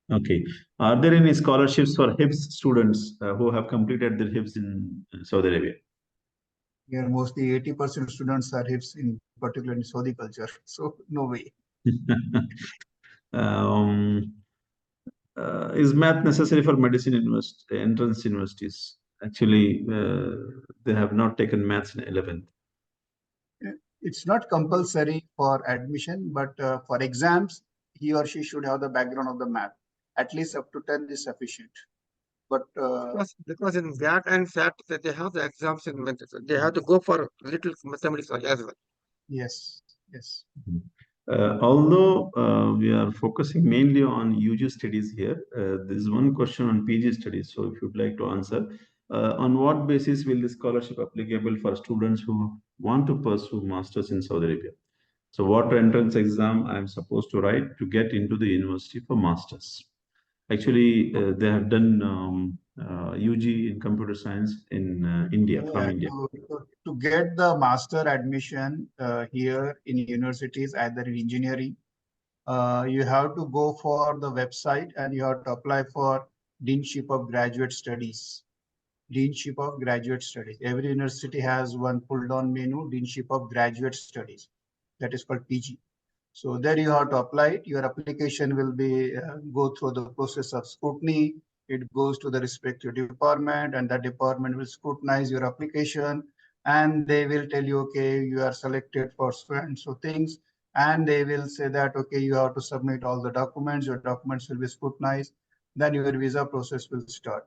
Okay. Are there any scholarships for HIBS students who have completed their HIBS in Saudi Arabia? Here, mostly 80% students are HIPS, in particular in Saudi culture. So no way. Is math necessary for medicine entrance universities? Actually, they have not taken maths in 11th. It's not compulsory for admission, but for exams, he or she should have the background of the math. At least up to 10 is sufficient. But because in VAT and SAT, they have the exams in they have to go for little mathematics as well. Yes. Although we are focusing mainly on UG studies here, there is one question on PG studies. So if you'd like to answer, on what basis will the scholarship applicable for students who want to pursue masters in Saudi Arabia? So what entrance exam I'm supposed to write to get into the university for masters? Actually, they have done UG in computer science in India, from India. To get the master admission here in universities, either in engineering, you have to go for the website and you have to apply for Deanship of Graduate Studies. Deanship of Graduate Studies. Every university has one pull-down menu, Deanship of Graduate Studies. That is called PG. So there you have to apply it. Your application will be go through the process of scrutiny. It goes to the respective department, and that department will scrutinize your application, and they will tell you, okay, you are selected for so things, and they will say that, okay, you have to submit all the documents. Your documents will be scrutinized. Then your visa process will start.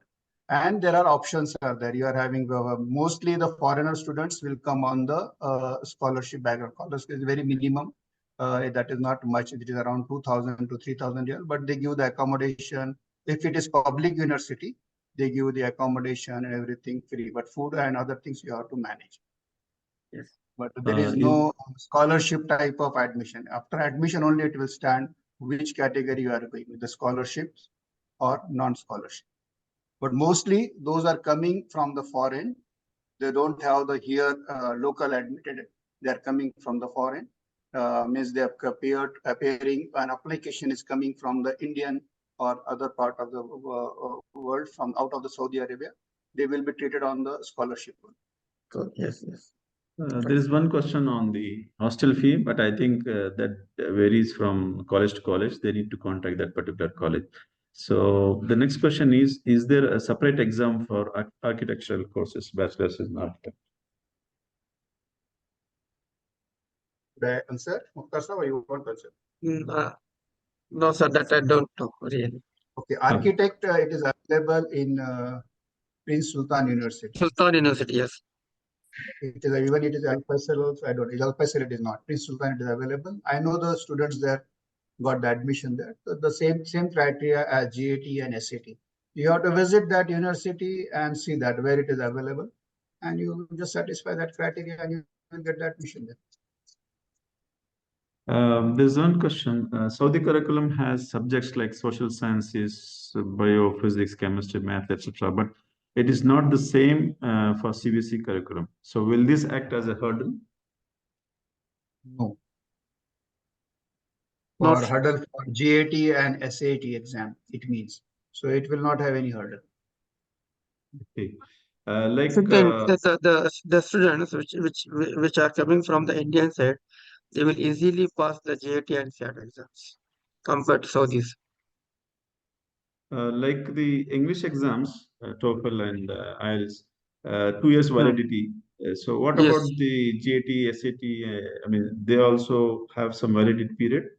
And there are options are there. You are having mostly the foreigner students will come on the scholarship background. Scholarship is very minimum. That is not much. It is around 2,000 to 3,000 riyal, but they give the accommodation. If it is public university, they give the accommodation and everything free, but food and other things you have to manage. Yes. But there is no scholarship type of admission. After admission only it will stand which category you are going with, the scholarships or non-scholarship. But mostly those are coming from the foreign. They don't have the here local admitted. They are coming from the foreign. Means they have appearing, an application is coming from the Indian or other part of the world from out of the Saudi Arabia. They will be treated on the scholarship. So, yes, yes. There is one question on the hostel fee, but I think that varies from college to college. They need to contact that particular college. So the next question is there a separate exam for architectural courses, bachelor's in architecture? Should I answer? Mukhtar sir, or you want to answer? No, sir, that I don't know really. Okay, architect, it is available in Prince Sultan University. Sultan University, yes. It is even it is Al Faisal also. I don't know. Al Faisal it is not. Prince Sultan it is available. I know the students there got the admission there. So the same criteria as GAT and SAT. You have to visit that university and see that where it is available, and you just satisfy that criteria and you will get the admission there. There's one question. Saudi curriculum has subjects like social sciences, biophysics, chemistry, math, etc. But it is not the same for CBSE curriculum. So will this act as a hurdle? No. For hurdle for GAT and SAT exam, it means. So it will not have any hurdle. Okay. The students which are coming from the Indian side, they will easily pass the GAT and SAT exams compared to Saudis. Like the English exams, TOEFL and IELTS, 2 years validity. So what Yes. about the GAT, SAT? I mean, they also have some validity period.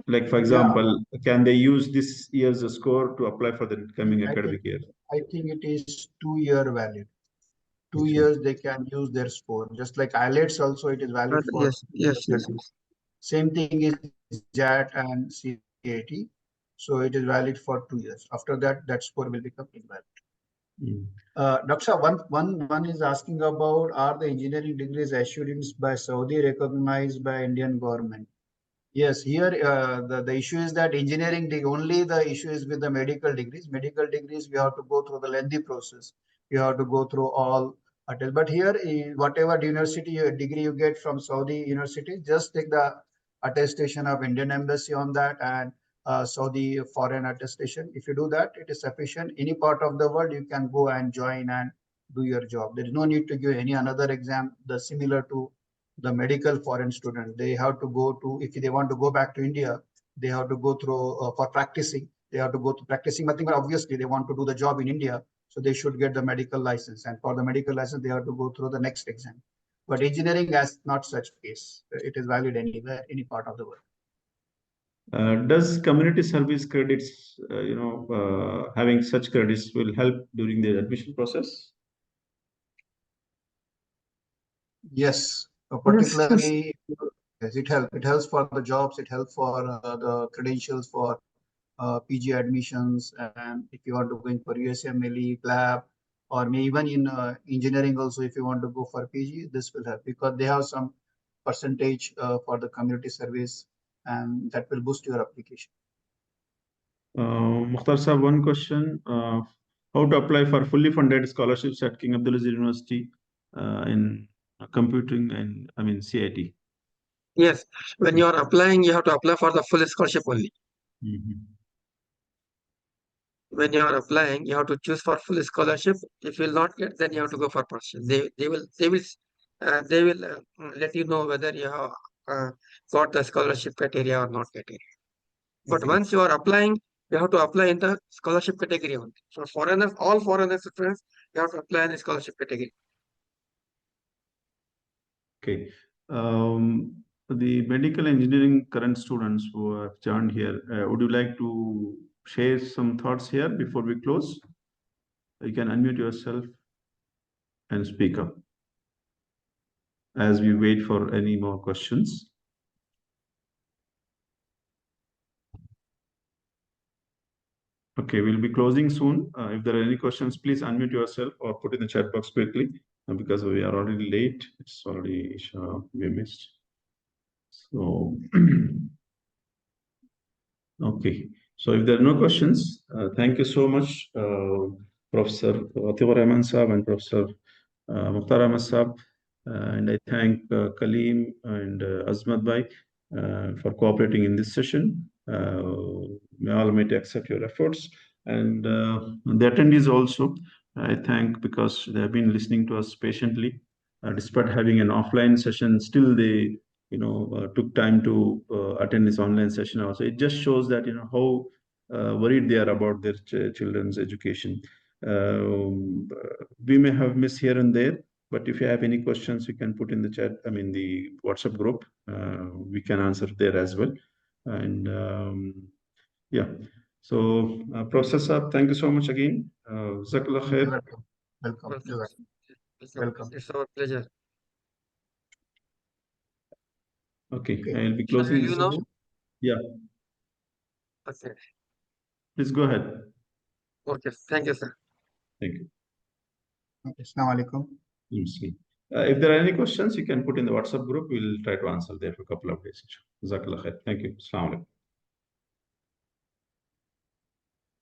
Like, for example, can they use this year's score to apply for the coming academic year? I think it is 2-year valid. 2 years they can use their score. Just like IELTS also, it is valid for. Yes. Same thing is JAT and CAT. So it is valid for 2 years. After that, that score will become invalid. Dr. One is asking about, are the engineering degrees issued by Saudi recognized by Indian government? Yes, here the issue is that engineering only the issue is with the medical degrees. Medical degrees, we have to go through the lengthy process. You have to go through all. But here, whatever university degree you get from Saudi university, just take the attestation of Indian embassy on that and Saudi foreign attestation. If you do that, it is sufficient. Any part of the world, you can go and join and do your job. There is no need to give any another exam, the similar to the medical foreign student. They have to go to, if they want to go back to India, they have to go through for practicing. They have to go to practicing nothing, but obviously they want to do the job in India. So they should get the medical license. And for the medical license, they have to go through the next exam. But engineering has not such case. It is valid anywhere, any part of the world. Does community service credits, having such credits will help during the admission process? Yes, particularly yes, it helps. It helps for the jobs. It helps for the credentials for PG admissions, and if you want to go in for USMLE, lab, or maybe even in engineering also, if you want to go for PG, this will help because they have some percentage for the community service, and that will boost your application. Mukhtar sir, one question. How to apply for fully funded scholarships at King Abdulaziz University in computing and CIT? Yes, when you are applying, you have to apply for the full scholarship only. When you are applying, you have to choose for full scholarship. If you will not get, then you have to go for partial. They will they will let you know whether you have got the scholarship criteria or not criteria. But once you are applying, you have to apply in the scholarship category only. For foreigners, all foreigner students, you have to apply in the scholarship category. Okay. The medical engineering current students who have joined here, would you like to share some thoughts here before we close? You can unmute yourself and speak up as we wait for any more questions. Okay, we'll be closing soon. If there are any questions, please unmute yourself or put in the chat box quickly because we are already late. It's already we missed. So, okay. So if there are no questions, thank you so much, Professor Ateekhurrahman Saab and Professor Mukhtar Saab. And I thank Kaleem and Azmat Bhai for cooperating in this session. May all may accept your efforts. And the attendees also, I thank because they have been listening to us patiently. Despite having an offline session, still they took time to attend this online session also. It just shows that how worried they are about their children's education. We may have missed here and there, but if you have any questions, you can put in the chat, the WhatsApp group. We can answer there as well. And yeah, so Professor, thank you so much again. Jazakallah khair. Welcome. Welcome. It's our pleasure. Okay, I'll be closing this session. Yeah. Okay. Please go ahead. Okay. Thank you, sir. Thank you. Okay. Assalamu alaikum. If there are any questions, you can put in the WhatsApp group. We'll try to answer there for a couple of days. Jazakallah khair. Thank you. Assalamu alaikum.